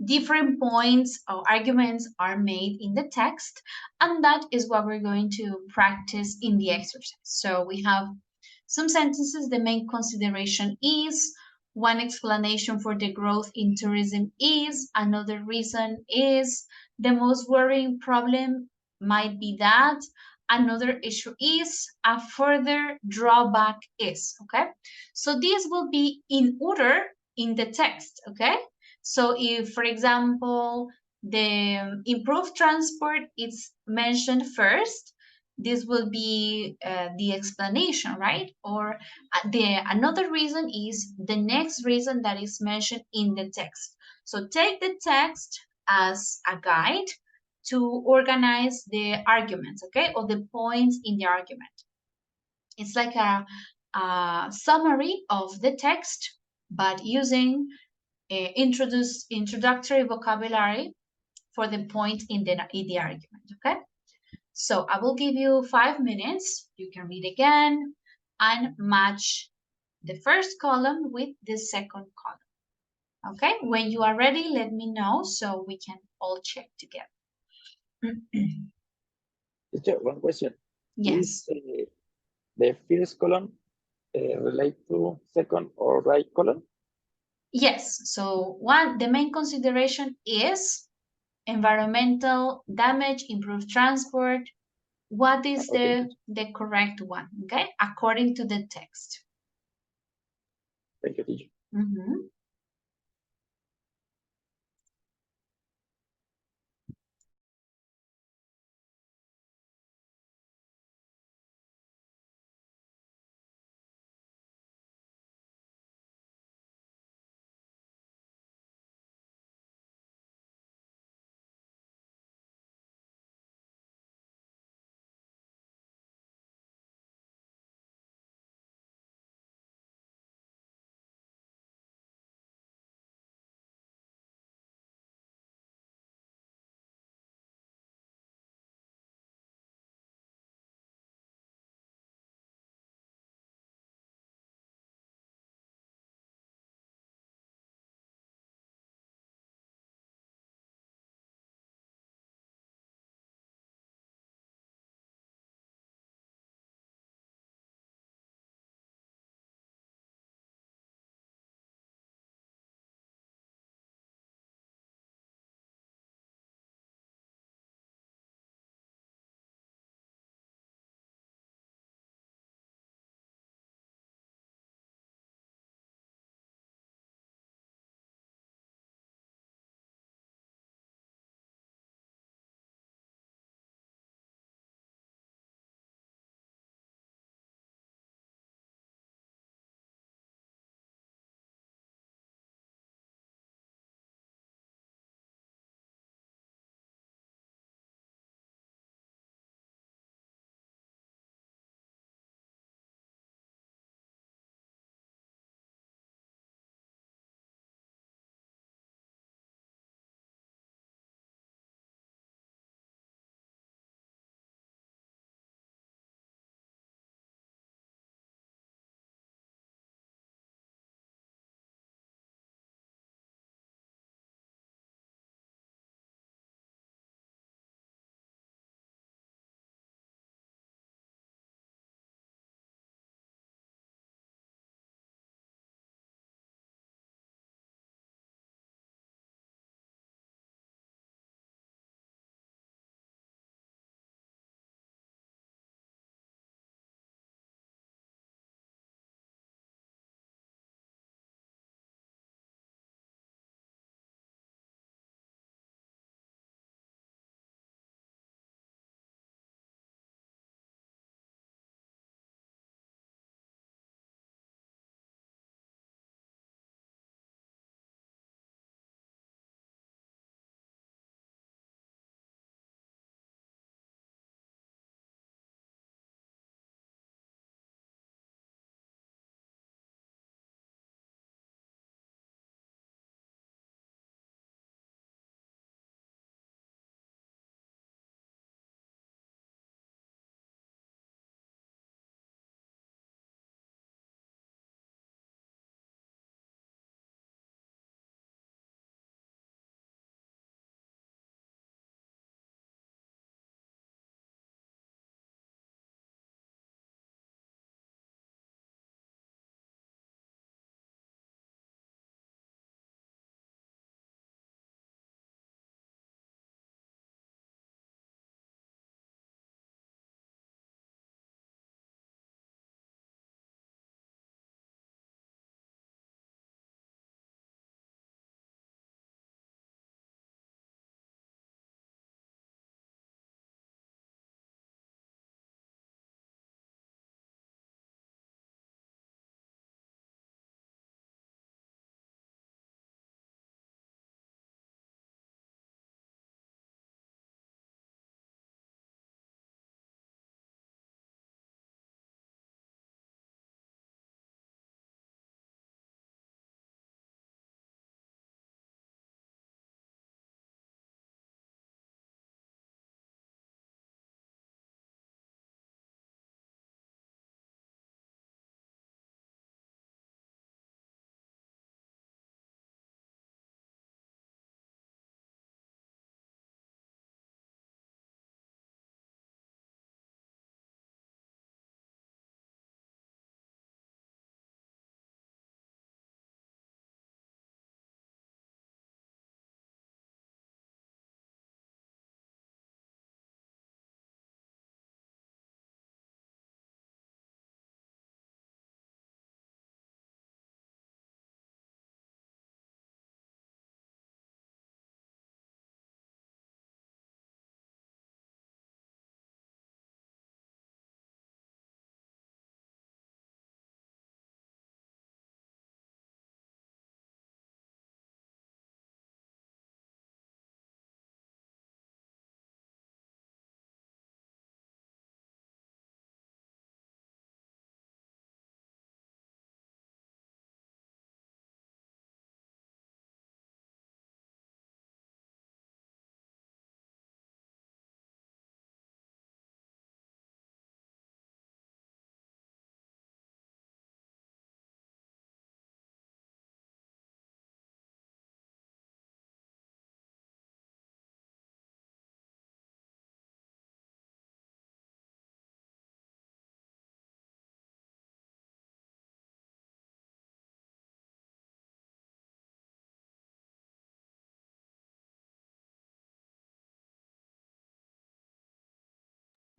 Different points or arguments are made in the text, and that is what we're going to practice in the exercise. So we have some sentences. The main consideration is, one explanation for the growth in tourism is, another reason is, the most worrying problem might be that, another issue is, a further drawback is, okay? So this will be in order in the text, okay? So if, for example, the improved transport is mentioned first, this will be the explanation, right? Or another reason is the next reason that is mentioned in the text. So take the text as a guide to organize the arguments, okay, or the points in the argument. It's like a summary of the text, but using introductory vocabulary for the point in the argument, okay? So I will give you 5 minutes. You can read again and match the first column with the second column, okay? When you are ready, let me know so we can all check together. Teacher, one question. Yes. Is the first column relate to second or right column? Yes. So the main consideration is environmental damage, improved transport. What is Okay. the correct one, okay? According to the text. Thank you, teacher.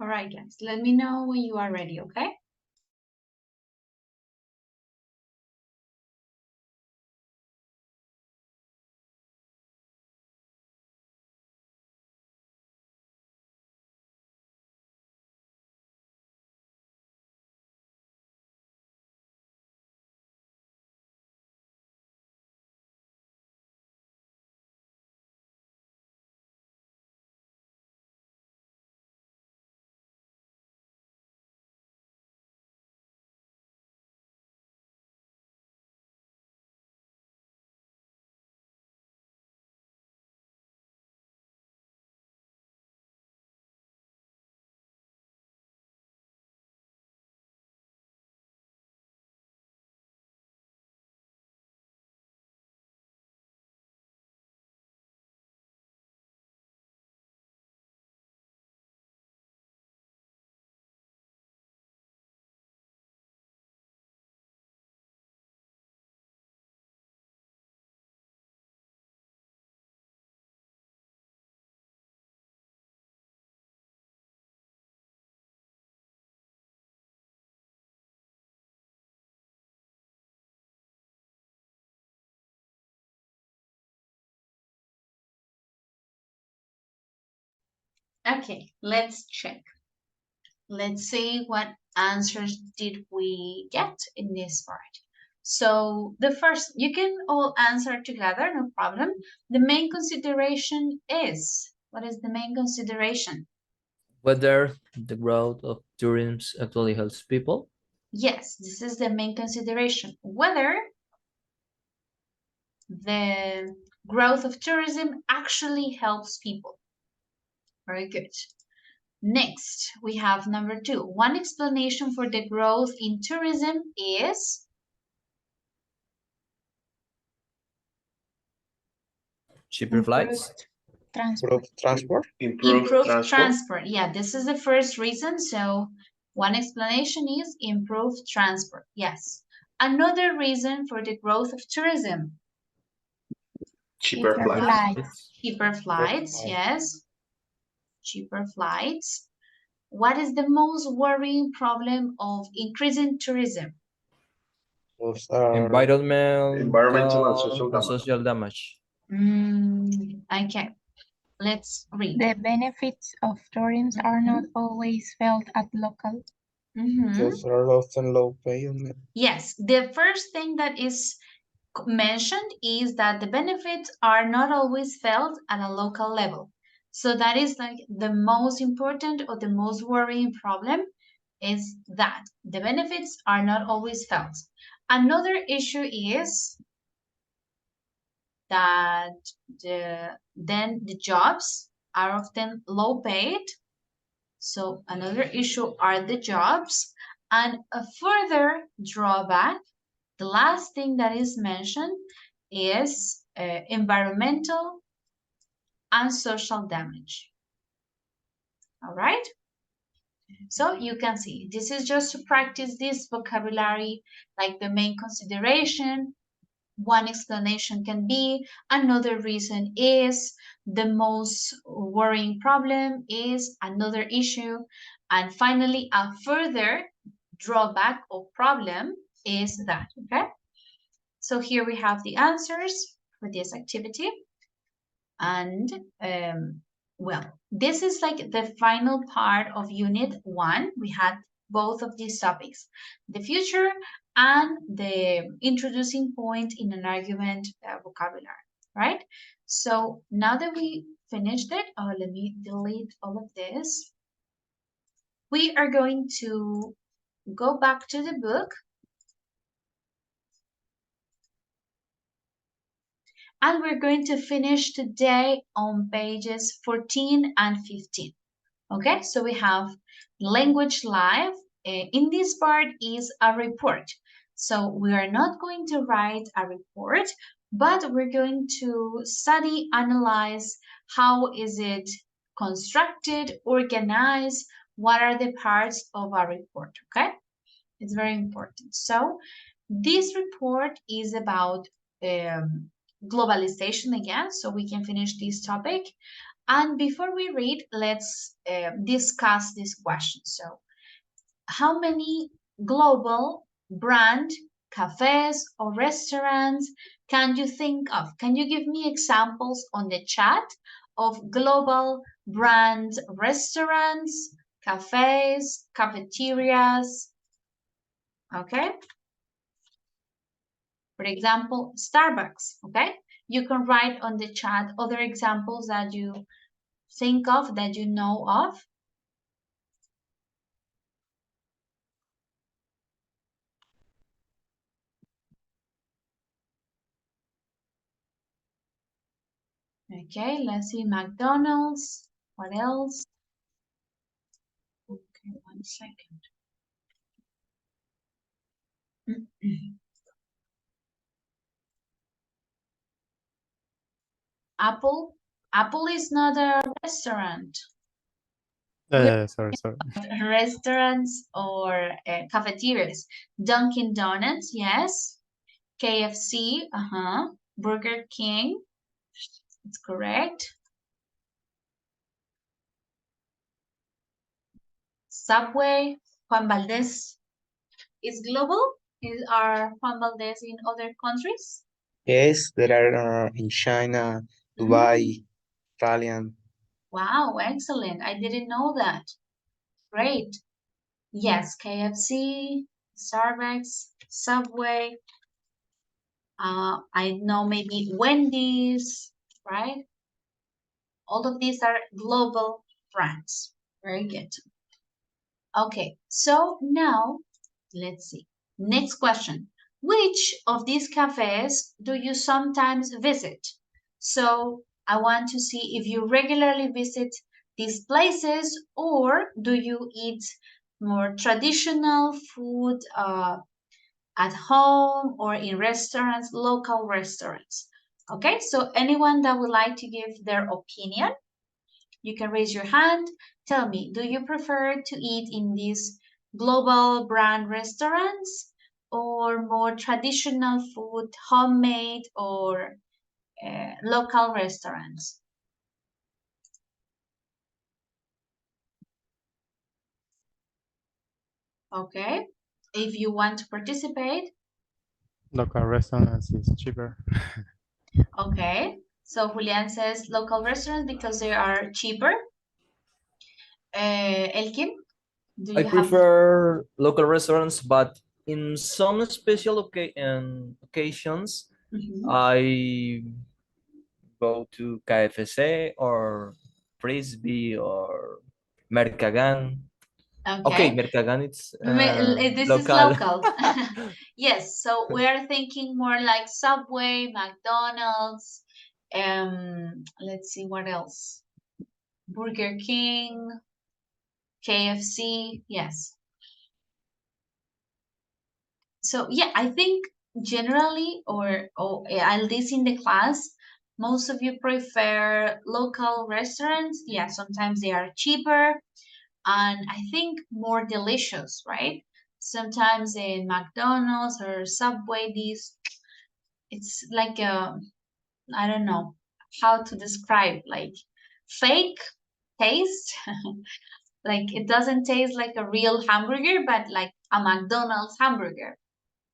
All right, guys, let me know when you are ready, okay? Okay, let's check. Let's see what answers did we get in this part. So the first, you can all answer together, no problem. The main consideration is, what is the main consideration? Whether the growth of tourism actually helps people. Yes, this is the main consideration. Whether the growth of tourism actually helps people. Very good. Next, we have number 2. One explanation for the growth in tourism is Cheaper flights. Transport. Transport. Improve transport. Yeah, this is the first reason. So one explanation is improved transport. Yes. Another reason for the growth of tourism. cheaper Cheaper flights. flights. Cheaper flights, yes. Cheaper flights. What is the most worrying problem of increasing tourism? Those are Environmental and Environmental social and damage. social damage. Okay, let's read. The benefits of tourism are not always felt at local. those are often low payment. Yes, the first thing that is mentioned is that the benefits are not always felt at a local level. So that is like the most important or the most worrying problem is that the benefits are not always felt. Another issue is that the jobs are often low paid. So another issue are the jobs, and a further drawback, the last thing that is mentioned is environmental and social damage. All right? So you can see, this is just to practice this vocabulary, like the main consideration. One explanation can be, another reason is, the most worrying problem is, another issue, and finally a further drawback or problem is that, okay? So here we have the answers for this activity. And well, this is like the final part of Unit 1. We had both of these topics, the future and the introducing point in an argument vocabulary, right? So now that we finished it, let me delete all of this. We are going to go back to the book and we're going to finish today on pages 14 and 15. Okay, so we have language live. In this part is a report. So we are not going to write a report, but we're going to study, analyze how is it constructed, organized, what are the parts of a report, okay? It's very important. So this report is about globalization again, so we can finish this topic. And before we read, let's discuss this question. So, how many global brand cafes or restaurants can you think of? Can you give me examples on the chat of global brand restaurants, cafes, cafeterias? Okay. For example, Starbucks. Okay. You can write on the chat other examples that you think of, that you know of. Okay, let's see, McDonald's. What else? Okay, 1 second. Apple. Apple is not a restaurant. Sorry. Restaurants or cafeterias. Dunkin' Donuts, yes. KFC, Burger King, it's correct. Subway, Juan Valdez is global. Are Juan Valdez in other countries? Yes, there are in China, Dubai, Italian. Wow, excellent. I didn't know that. Great. Yes, KFC, Starbucks, Subway. I know maybe Wendy's, right? All of these are global brands. Very good. Okay, so now let's see. Next question. Which of these cafes do you sometimes visit? So I want to see if you regularly visit these places, or do you eat more traditional food at home or in restaurants, local restaurants? Okay, so anyone that would like to give their opinion, you can raise your hand. Tell me, do you prefer to eat in these global brand restaurants or more traditional food, homemade or local restaurants? Okay, if you want to participate. Local restaurants is cheaper. Okay, so Julian says local restaurants because they are cheaper. Elkin, do you I prefer local restaurants, but in some special occasions, I go to KFC or Frisbee or Mercagan. Okay, Mercagan, it's this local. is local. Yes, so we're thinking more like Subway, McDonald's, let's see what else. Burger King, KFC, yes. So yeah, I think generally, or at least in the class, most of you prefer local restaurants. Yeah, sometimes they are cheaper and I think more delicious, right? Sometimes in McDonald's or Subway, it's like I don't know how to describe, like fake taste. Like it doesn't taste like a real hamburger, but like a McDonald's hamburger,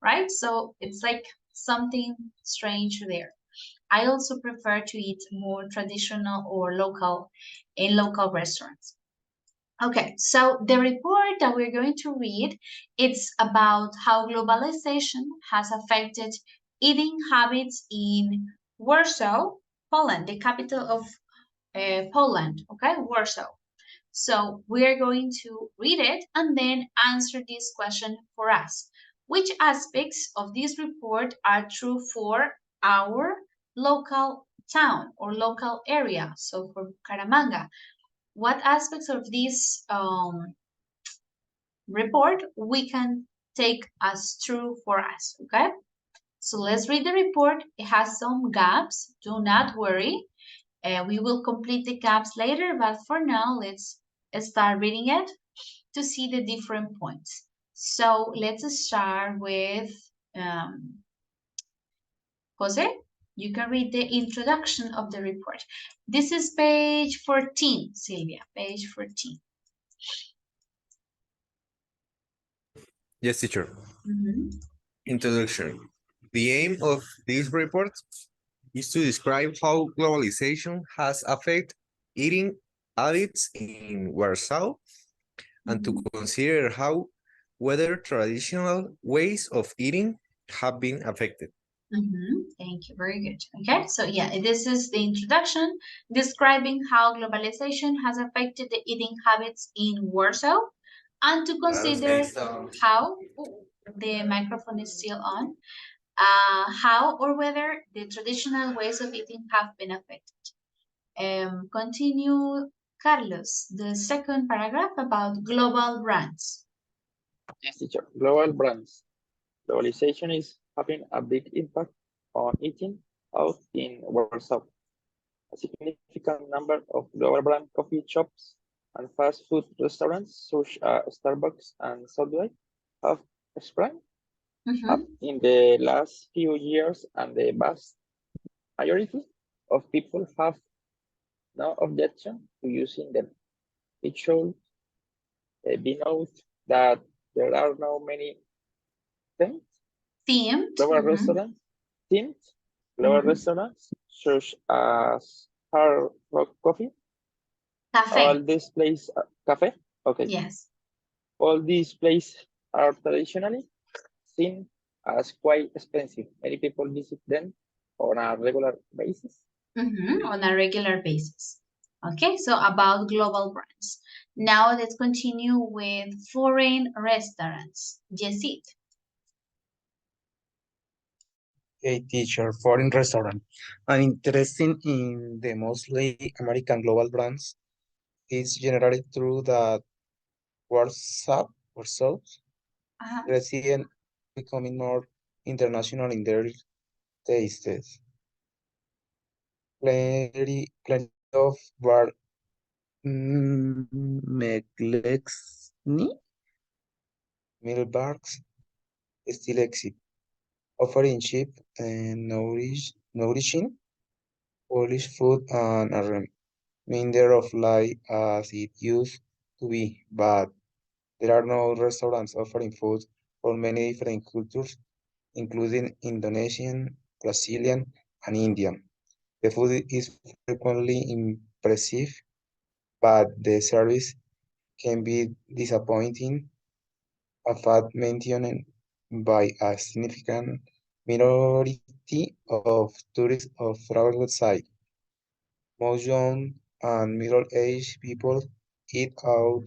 right? So it's like something strange there. I also prefer to eat more traditional or local in local restaurants. Okay, so the report that we're going to read, it's about how globalization has affected eating habits in Warsaw, Poland, the capital of Poland, okay, Warsaw. So we're going to read it and then answer this question for us. Which aspects of this report are true for our local town or local area? So for Caramanga, what aspects of this report we can take as true for us, okay? So let's read the report. It has some gaps. Do not worry. We will complete the gaps later, but for now, let's start reading it to see the different points. So let's start with Jose. You can read the introduction of the report. This is page 14, Silvia, page 14. Yes, teacher. Introduction. The aim of this report is to describe how globalization has affected eating habits in Warsaw and to consider how whether traditional ways of eating have been affected. Thank you. Very good. Okay, so yeah, this is the introduction describing how globalization has affected the eating habits in Warsaw and to consider how the microphone is still on, how or whether the traditional ways of eating have been affected. Continue, Carlos, the second paragraph about global brands. Yes, teacher. Global brands. Globalization is having a big impact on eating out in Warsaw. A significant number of global brand coffee shops and fast food restaurants such as Starbucks and Subway have sprung up in the last few years, and the vast majority of people have no objection to using them. It should be noted that there are now many themed global restaurants, themed global restaurants such as Hard Rock Coffee. Cafe. All these places, cafe. Okay. Yes. All these places are traditionally seen as quite expensive. Many people visit them on a regular basis. On a regular basis. Okay, so about global brands. Now let's continue with foreign restaurants. Yesid. A teacher, foreign restaurant. And interesting in the mostly American global brands is generated through the Warsaw resident becoming more international in their tastes. Plenty of bar Milbarks still exist, offering cheap and nourishing Polish food and a remainder of life as it used to be, but there are no restaurants offering food from many different cultures, including Indonesian, Brazilian, and Indian. The food is frequently impressive, but the service can be disappointing, a fact mentioned by a significant minority of tourists of travel site. Most young and middle-aged people eat out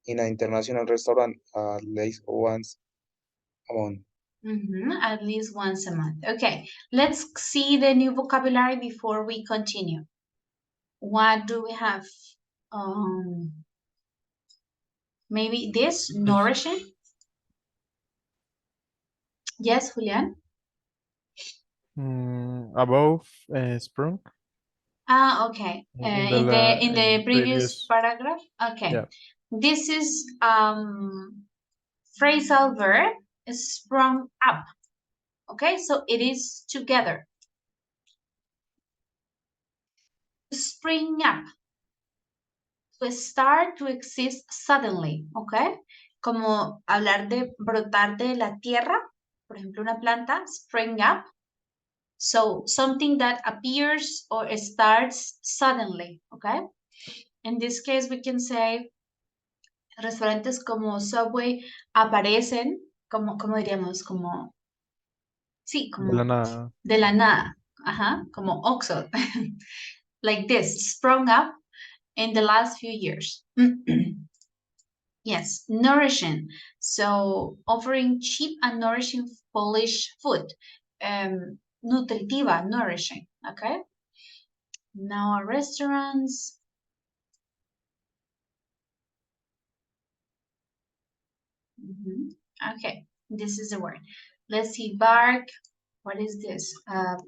in an international restaurant at least once a month. At least once a month. Okay, let's see the new vocabulary before we continue. What do we have? Maybe this, nourishing? Yes, Julian? Above sprung. Okay. In In the previous paragraph? Okay. Yeah. This is phrasal verb sprung up. Okay, so it is together. Spring up. To start to exist suddenly, okay? Como hablar de brotar de la tierra, por ejemplo, una planta, spring up. So something that appears or starts suddenly, okay? In this case, we can say restaurantes como Subway aparecen, como diríamos, como, sí, como De la nada. de la nada, como Oxxo, like this, sprung up in the last few years. Yes, nourishing. So offering cheap and nourishing Polish food. Nutritiva, nourishing, okay? Now our restaurants. Okay, this is the word. Let's see, bark. What is this?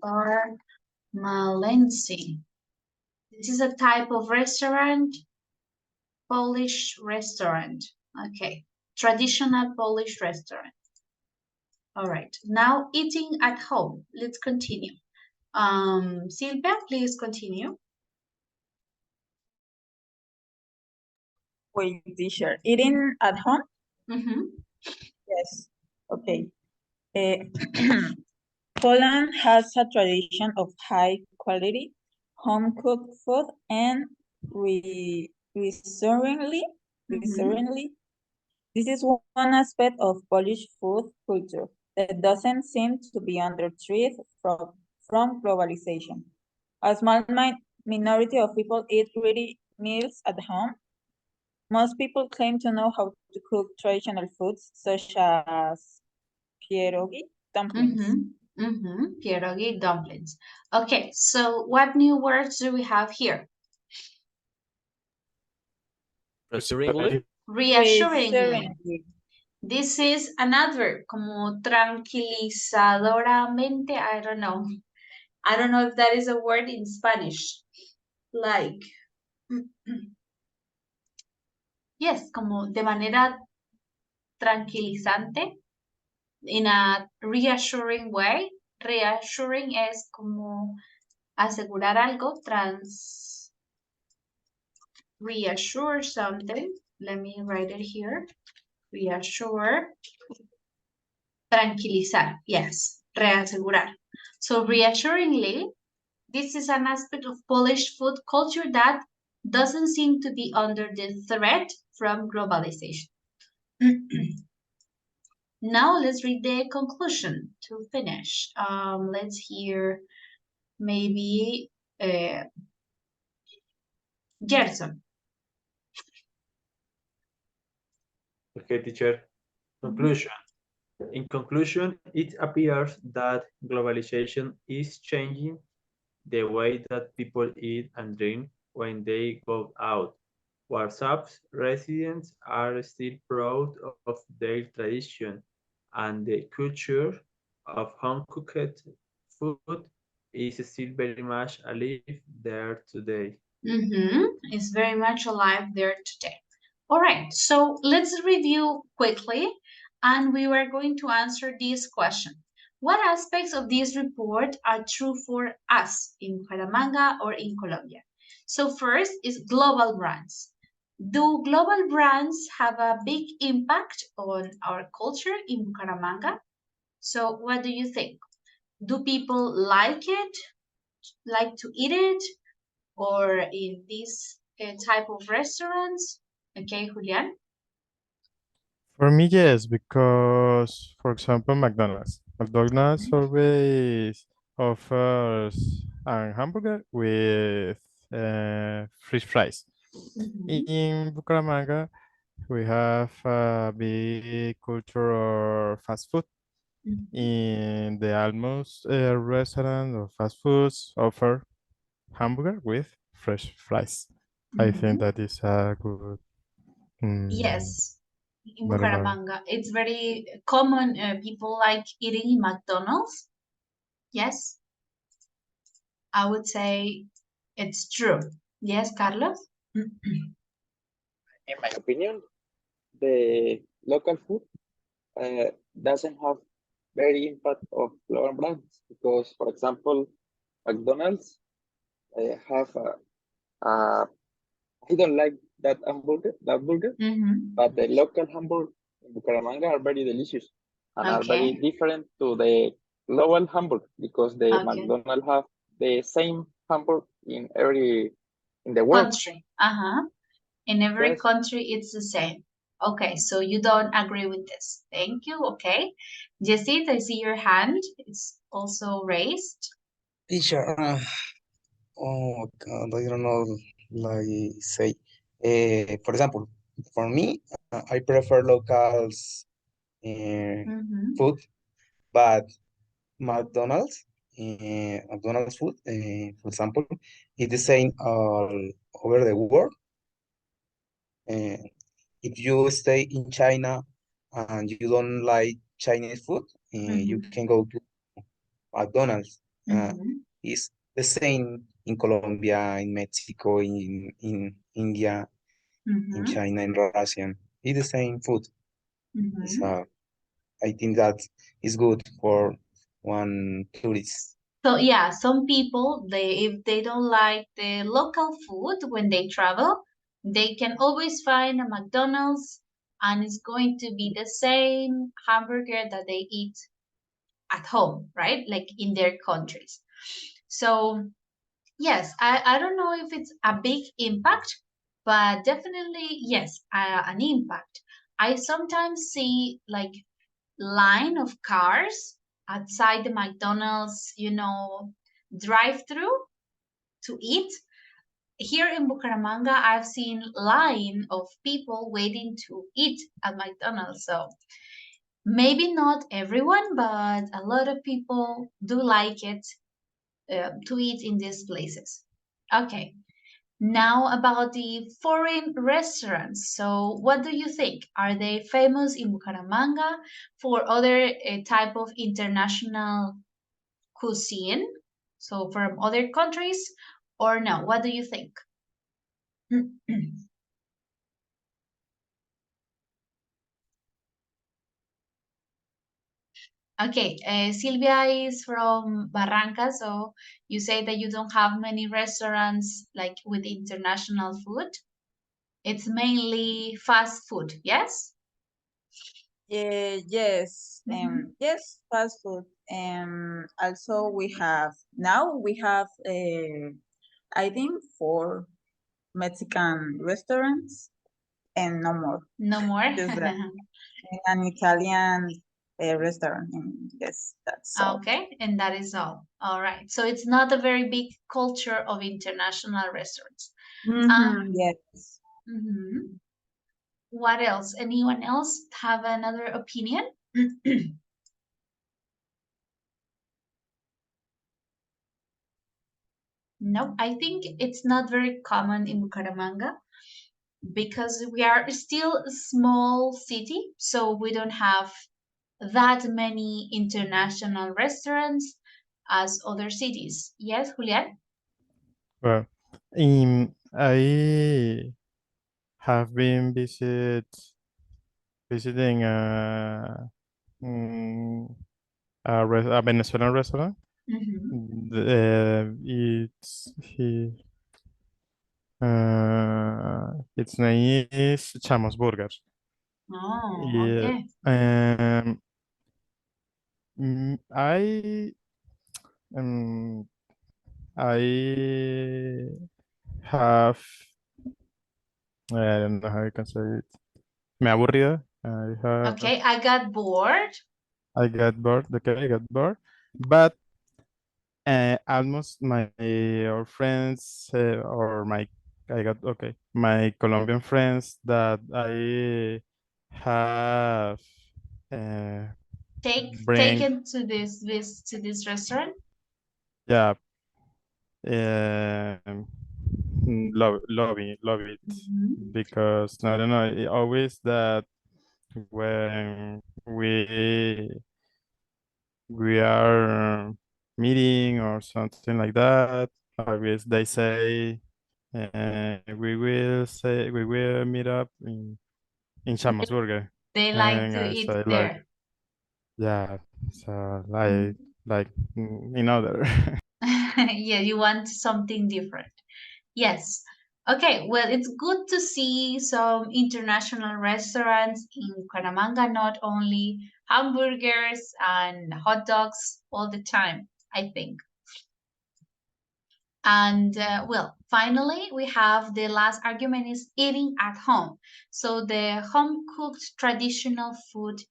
Bar Malensi. This is a type of restaurant, Polish restaurant. Okay, traditional Polish restaurant. All right, now eating at home. Let's continue. Silvia, please continue. Wait, teacher. Eating at home? Mm-hmm. Yes. Okay. Poland has a tradition of high quality home cooked food and reassuringly, this is one aspect of Polish food culture that doesn't seem to be under threat from globalization. A small minority of people eat ready meals at home. Most people claim to know how to cook traditional foods such as pierogi, dumplings. Pierogi dumplings. Okay, so what new words do we have here? Reassuringly. Reassuringly. This is an adverb, como tranquilizadoramente, I don't know. I don't know if that is a word in Spanish. Like, yes, como de manera tranquilizante, in a reassuring way. Reassuring es como asegurar algo, reassure something. Let me write it here. Reassure, tranquilizar, yes, reasegurar. So reassuringly, this is an aspect of Polish food culture that doesn't seem to be under the threat from globalization. Now let's read the conclusion to finish. Let's hear maybe Gerson. Okay, teacher. Conclusion. In conclusion, it appears that globalization is changing the way that people eat and drink when they go out. WhatsApp's residents are still proud of their tradition, and the culture of home-cooked food is still very much alive there today. It's very much alive there today. All right, so let's review quickly, and we were going to answer this question. What aspects of this report are true for us in Bucaramanga or in Colombia? So first is global brands. Do global brands have a big impact on our culture in Bucaramanga? So what do you think? Do people like it, like to eat it, or in this type of restaurants? Okay, Julian? For me, yes, because, for example, McDonald's. McDonald's always offers a hamburger with French fries. In Bucaramanga, we have a big culture of fast food. In the almost restaurant or fast foods offer hamburger with fresh fries. I think that is a good. Yes, in Very nice. Bucaramanga, it's very common. People like eating in McDonald's. Yes, I would say it's true. Yes, Carlos? In my opinion, the local food doesn't have very impact of global brands because, for example, McDonald's have I don't like that burger, but the local hamburger in Bucaramanga are very delicious and are very different to the global hamburger because the McDonald's have the same hamburger in the world. Country. In every country, it's the same. Okay, so you don't agree with this. Thank you. Okay. Jessit, I see your hand. It's also raised. Teacher, oh God, I don't know, like say, for example, for me, I prefer locals food, but McDonald's food, for example, is the same all over the world. If you stay in China and you don't like Chinese food, you can go to McDonald's. It's the same in Colombia, in Mexico, in India, in China, in Russia. It's the same food. So I think that is good for one tourist. So yeah, some people if they don't like the local food when they travel, they can always find a McDonald's and it's going to be the same hamburger that they eat at home, right? Like in their countries. So yes, I don't know if it's a big impact, but definitely yes, an impact. I sometimes see like line of cars outside the McDonald's, drive through to eat. Here in Bucaramanga, I've seen line of people waiting to eat at McDonald's. So maybe not everyone, but a lot of people do like it to eat in these places. Okay, now about the foreign restaurants. So what do you think? Are they famous in Bucaramanga for other type of international cuisine? So from other countries or no? What do you think? Okay, Silvia is from Barranca, so you say that you don't have many restaurants like with international food. It's mainly fast food, yes? Yes, yes, fast food. Also we have I think 4 Mexican restaurants and no more. No more? Just that. An Italian restaurant. Yes, that's all. Okay, and that is all. All right. So it's not a very big culture of international restaurants. Yes. Mhm. What else? Anyone else have another opinion? No, I think it's not very common in Bucaramanga because we are still a small city, so we don't have that many international restaurants as other cities. Yes, Julian? Well, I have been visiting mm, a Venezuelan restaurant. Mhm. It's its name is Chamos Burgers. Oh, Yeah. okay. I um, I have I don't know how you can say it. Me aburrido. Okay, I got bored. I got bored. Okay, I got bored. But almost my or friends or my I got okay my Colombian friends that I have uh, bring Taken to this restaurant. yeah um, love it Mhm. because I don't know always that when we are meeting or something like that always they say we will meet up in Chamas Burger They like and to I eat say like there. yeah so Mhm. like in other Yeah, you want something different. Yes. Okay, well, it's good to see some international restaurants in Bucaramanga, not only hamburgers and hot dogs all the time, I think. And well, finally, we have the last argument is eating at home. So the home cooked traditional food,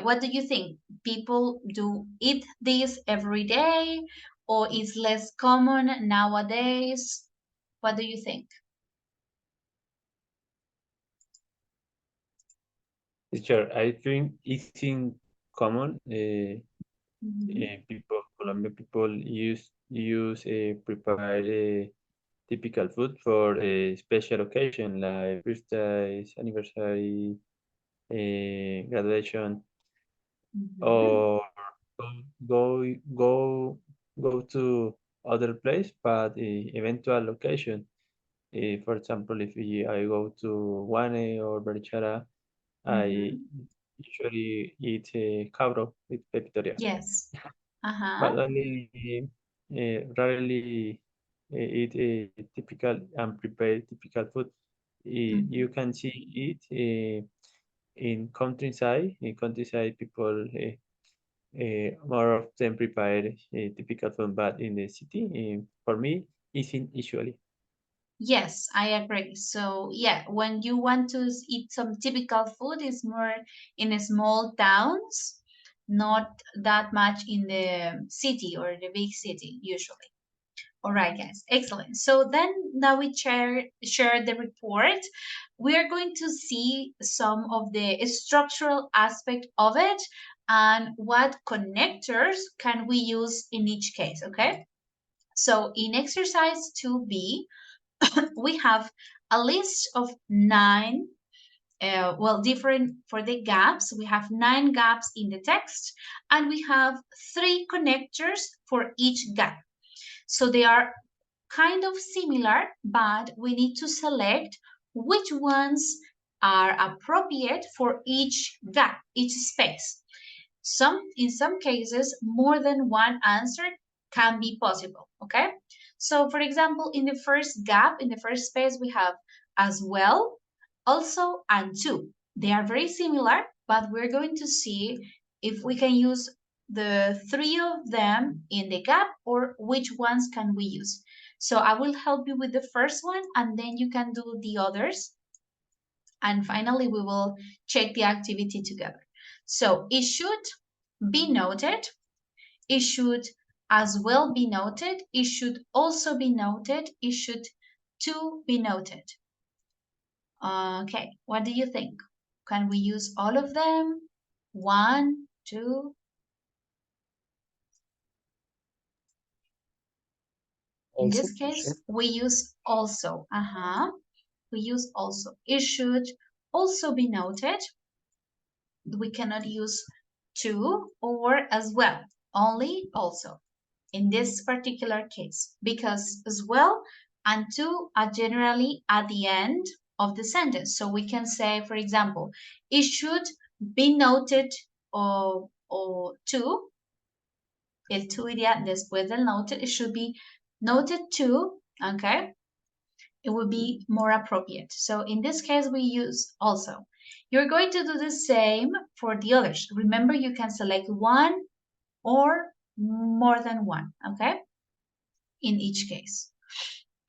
what do you think? People do eat this every day or is less common nowadays? What do you think? Teacher, I think it's in common. Mhm. People, Colombian people use prepare typical food for a special occasion like birthdays, anniversary, graduation, Mhm. or go go go to other place, but eventual location. For example, if I go to Guane or Barichara, I Mhm. usually eat cabro with pepitoria. Yes. but only rarely eat a typical and prepare typical food. You can see it in countryside. In countryside, people more often prepare typical food, but in the city, for me, isn't usually. Yes, I agree. So yeah, when you want to eat some typical food, it's more in small towns, not that much in the city or the big city usually. All right, guys, excellent. So then now we share the report. We are going to see some of the structural aspect of it and what connectors can we use in each case, okay? So in exercise 2B, we have a list of nine, different for the gaps. We have 9 gaps in the text, and we have 3 connectors for each gap. So they are kind of similar, but we need to select which ones are appropriate for each gap, each space. In some cases, more than one answer can be possible, okay? So for example, in the first gap, in the first space, we have as well, also, and to. They are very similar, but we're going to see if we can use the 3 of them in the gap or which ones can we use. So I will help you with the first one and then you can do the others. And finally, we will check the activity together. So it should be noted. It should as well be noted. It should also be noted. It should too be noted. Okay, what do you think? Can we use all of them? 1, 2? In Also, this case, sure. we use also. We use also. It should also be noted. We cannot use to or as well, only also in this particular case, because as well and to are generally at the end of the sentence. So we can say, for example, it should be noted o to, el to iría después del noted, it should be noted to, okay? It would be more appropriate. So in this case, we use also. You're going to do the same for the others. Remember, you can select one or more than one, okay? In each case.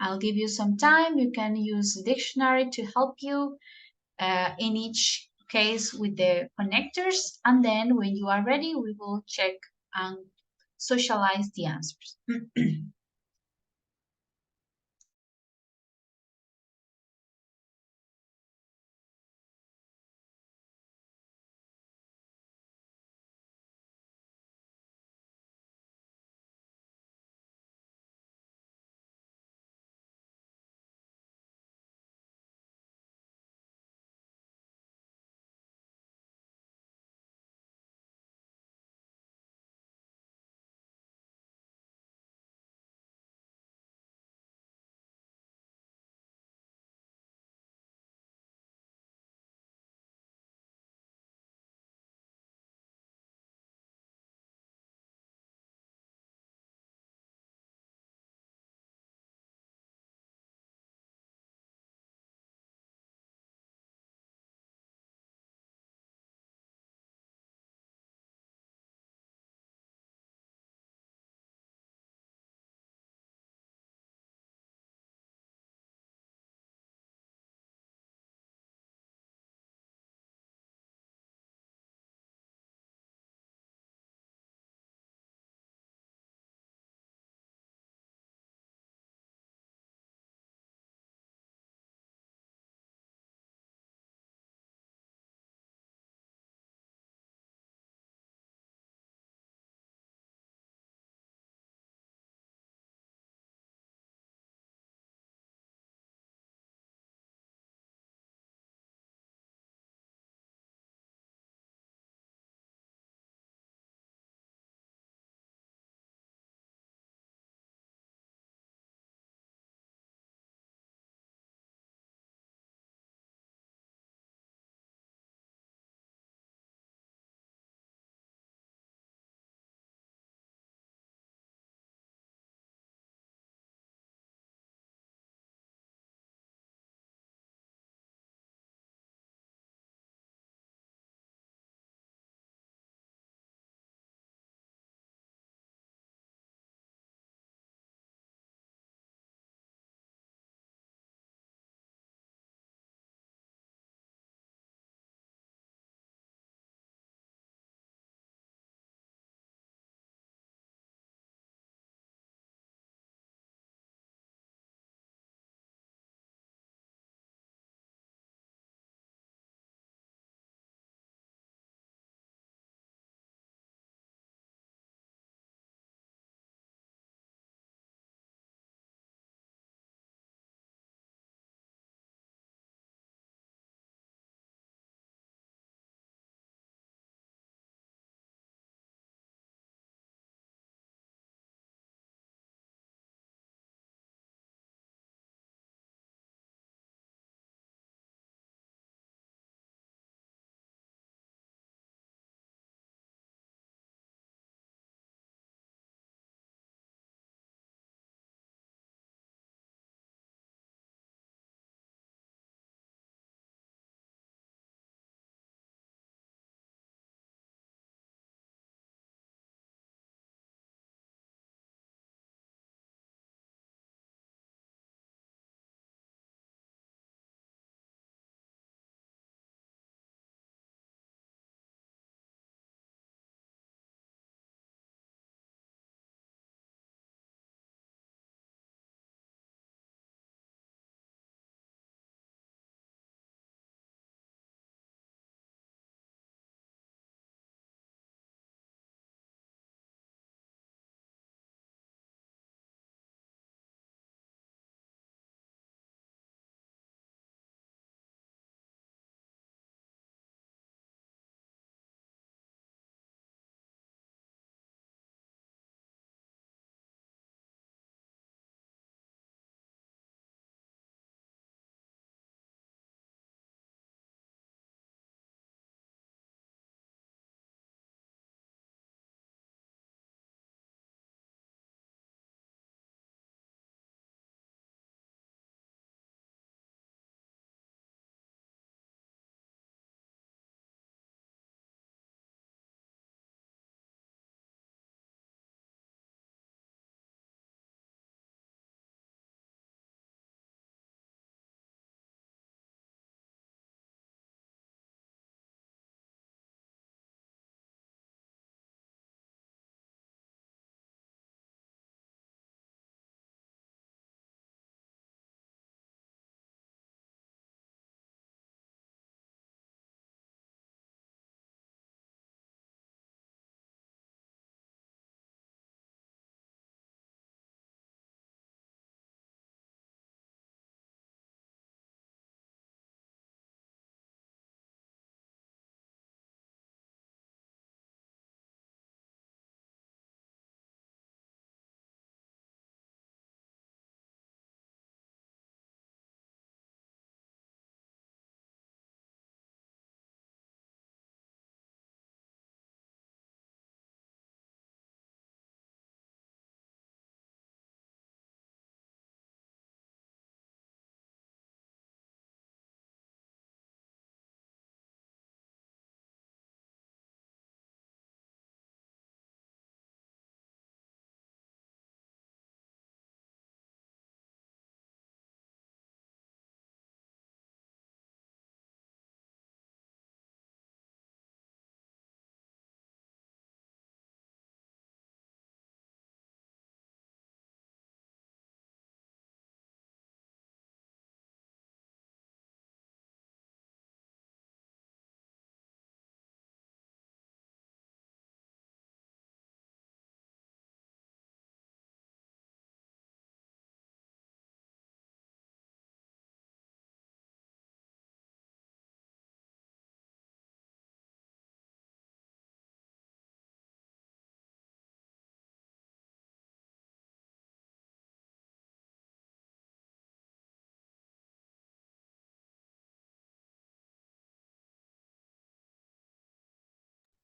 I'll give you some time. You can use the dictionary to help you in each case with the connectors. And then when you are ready, we will check and socialize the answers.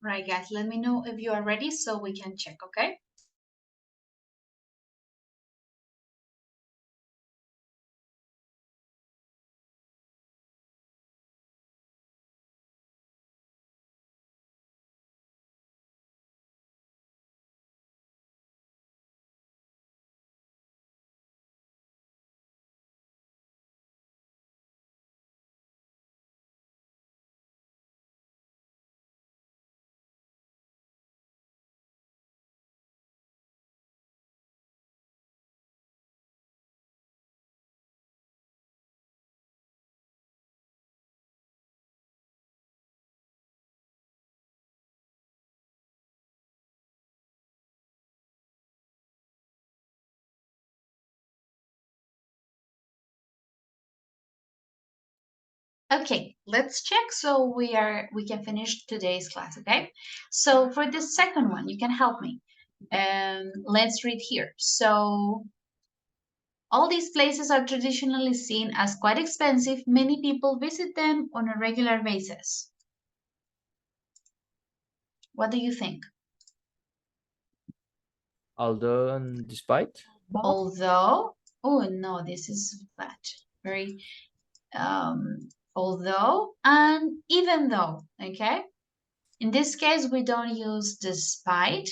Right, guys, let me know if you are ready so we can check, okay? Okay, let's check so we can finish today's class, okay? So for the second one, you can help me. Let's read here. So all these places are traditionally seen as quite expensive. Many people visit them on a regular basis. What do you think? Although, despite? Although, oh no, this is bad. Very, although and even though, okay? In this case, we don't use despite.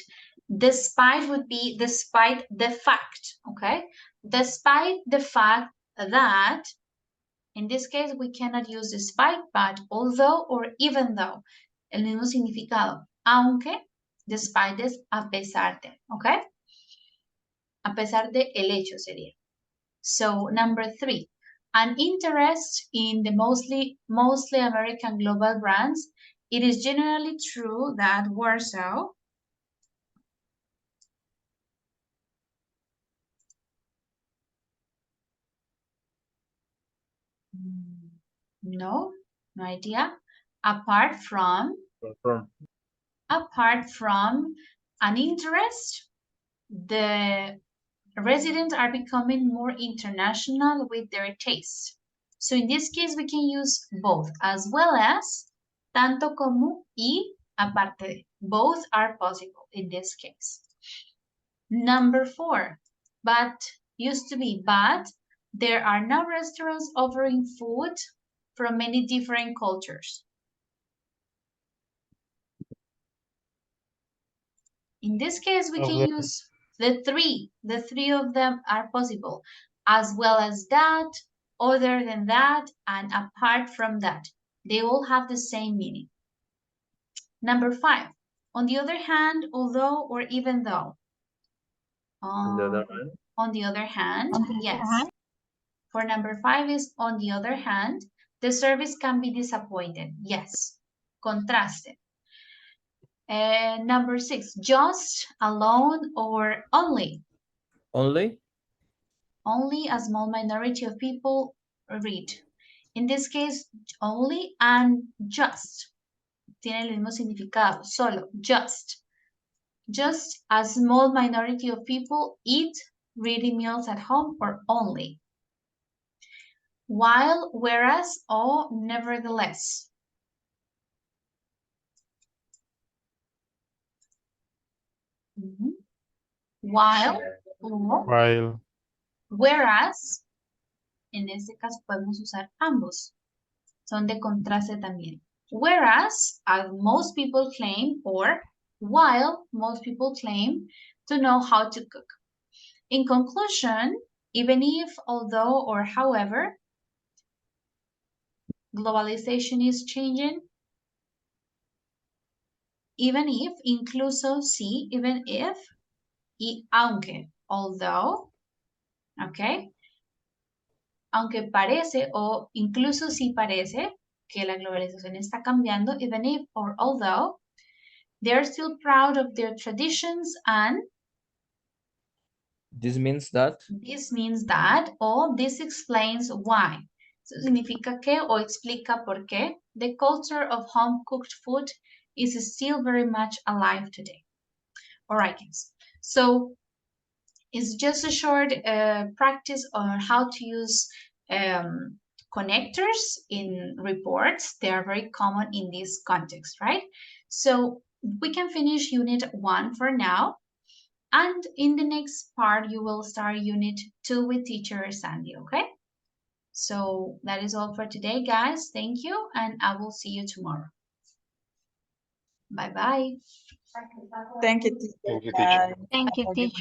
Despite would be despite the fact, okay? Despite the fact that, in this case, we cannot use despite, but although or even though. El mismo significado. Aunque, despite this, a pesar de, okay? A pesar de el hecho sería. So, number 3. An interest in the mostly American global brands. It is generally true that Warsaw no idea. Apart from an interest, the residents are becoming more international with their tastes. So in this case, we can use both, as well as tanto como y aparte de. Both are possible in this case. Number 4, but used to be, but there are now restaurants offering food from many different cultures. In this case, we can use the three. The three of them are possible, as well as that, other than that, and apart from that. They all have the same meaning. Number 5, on the other hand, although or even though. On the other hand, yes. For number 5 is on the other hand, the service can be disappointed. Yes. Contraste. Number 6, just, alone, or only. Only? Only a small minority of people read. In this case, only and just. Tiene el mismo significado. Solo, just. Just a small minority of people eat reading meals at home or only. While, whereas, or nevertheless. While, or, whereas, en este caso podemos usar ambos. Son de contraste también. Whereas, most people claim, or while most people claim to know how to cook. In conclusion, even if, although, or however, globalization is changing, even if, incluso, sí, even if, y aunque, although, okay, aunque parece o incluso si parece que la globalización está cambiando, even if or although, they're still proud of their traditions and This means that? This means that or this explains why. Eso significa que o explica por qué the culture of home-cooked food is still very much alive today. All right, guys. So it's just a short practice on how to use connectors in reports. They are very common in this context, right? So we can finish Unit 1 for now. And in the next part, you will start Unit 2 with teacher Sandy, okay? So that is all for today, guys. Thank you, and I will see you tomorrow. Bye-bye. Thank you, teacher. Thank you, teacher. Thank you, teacher.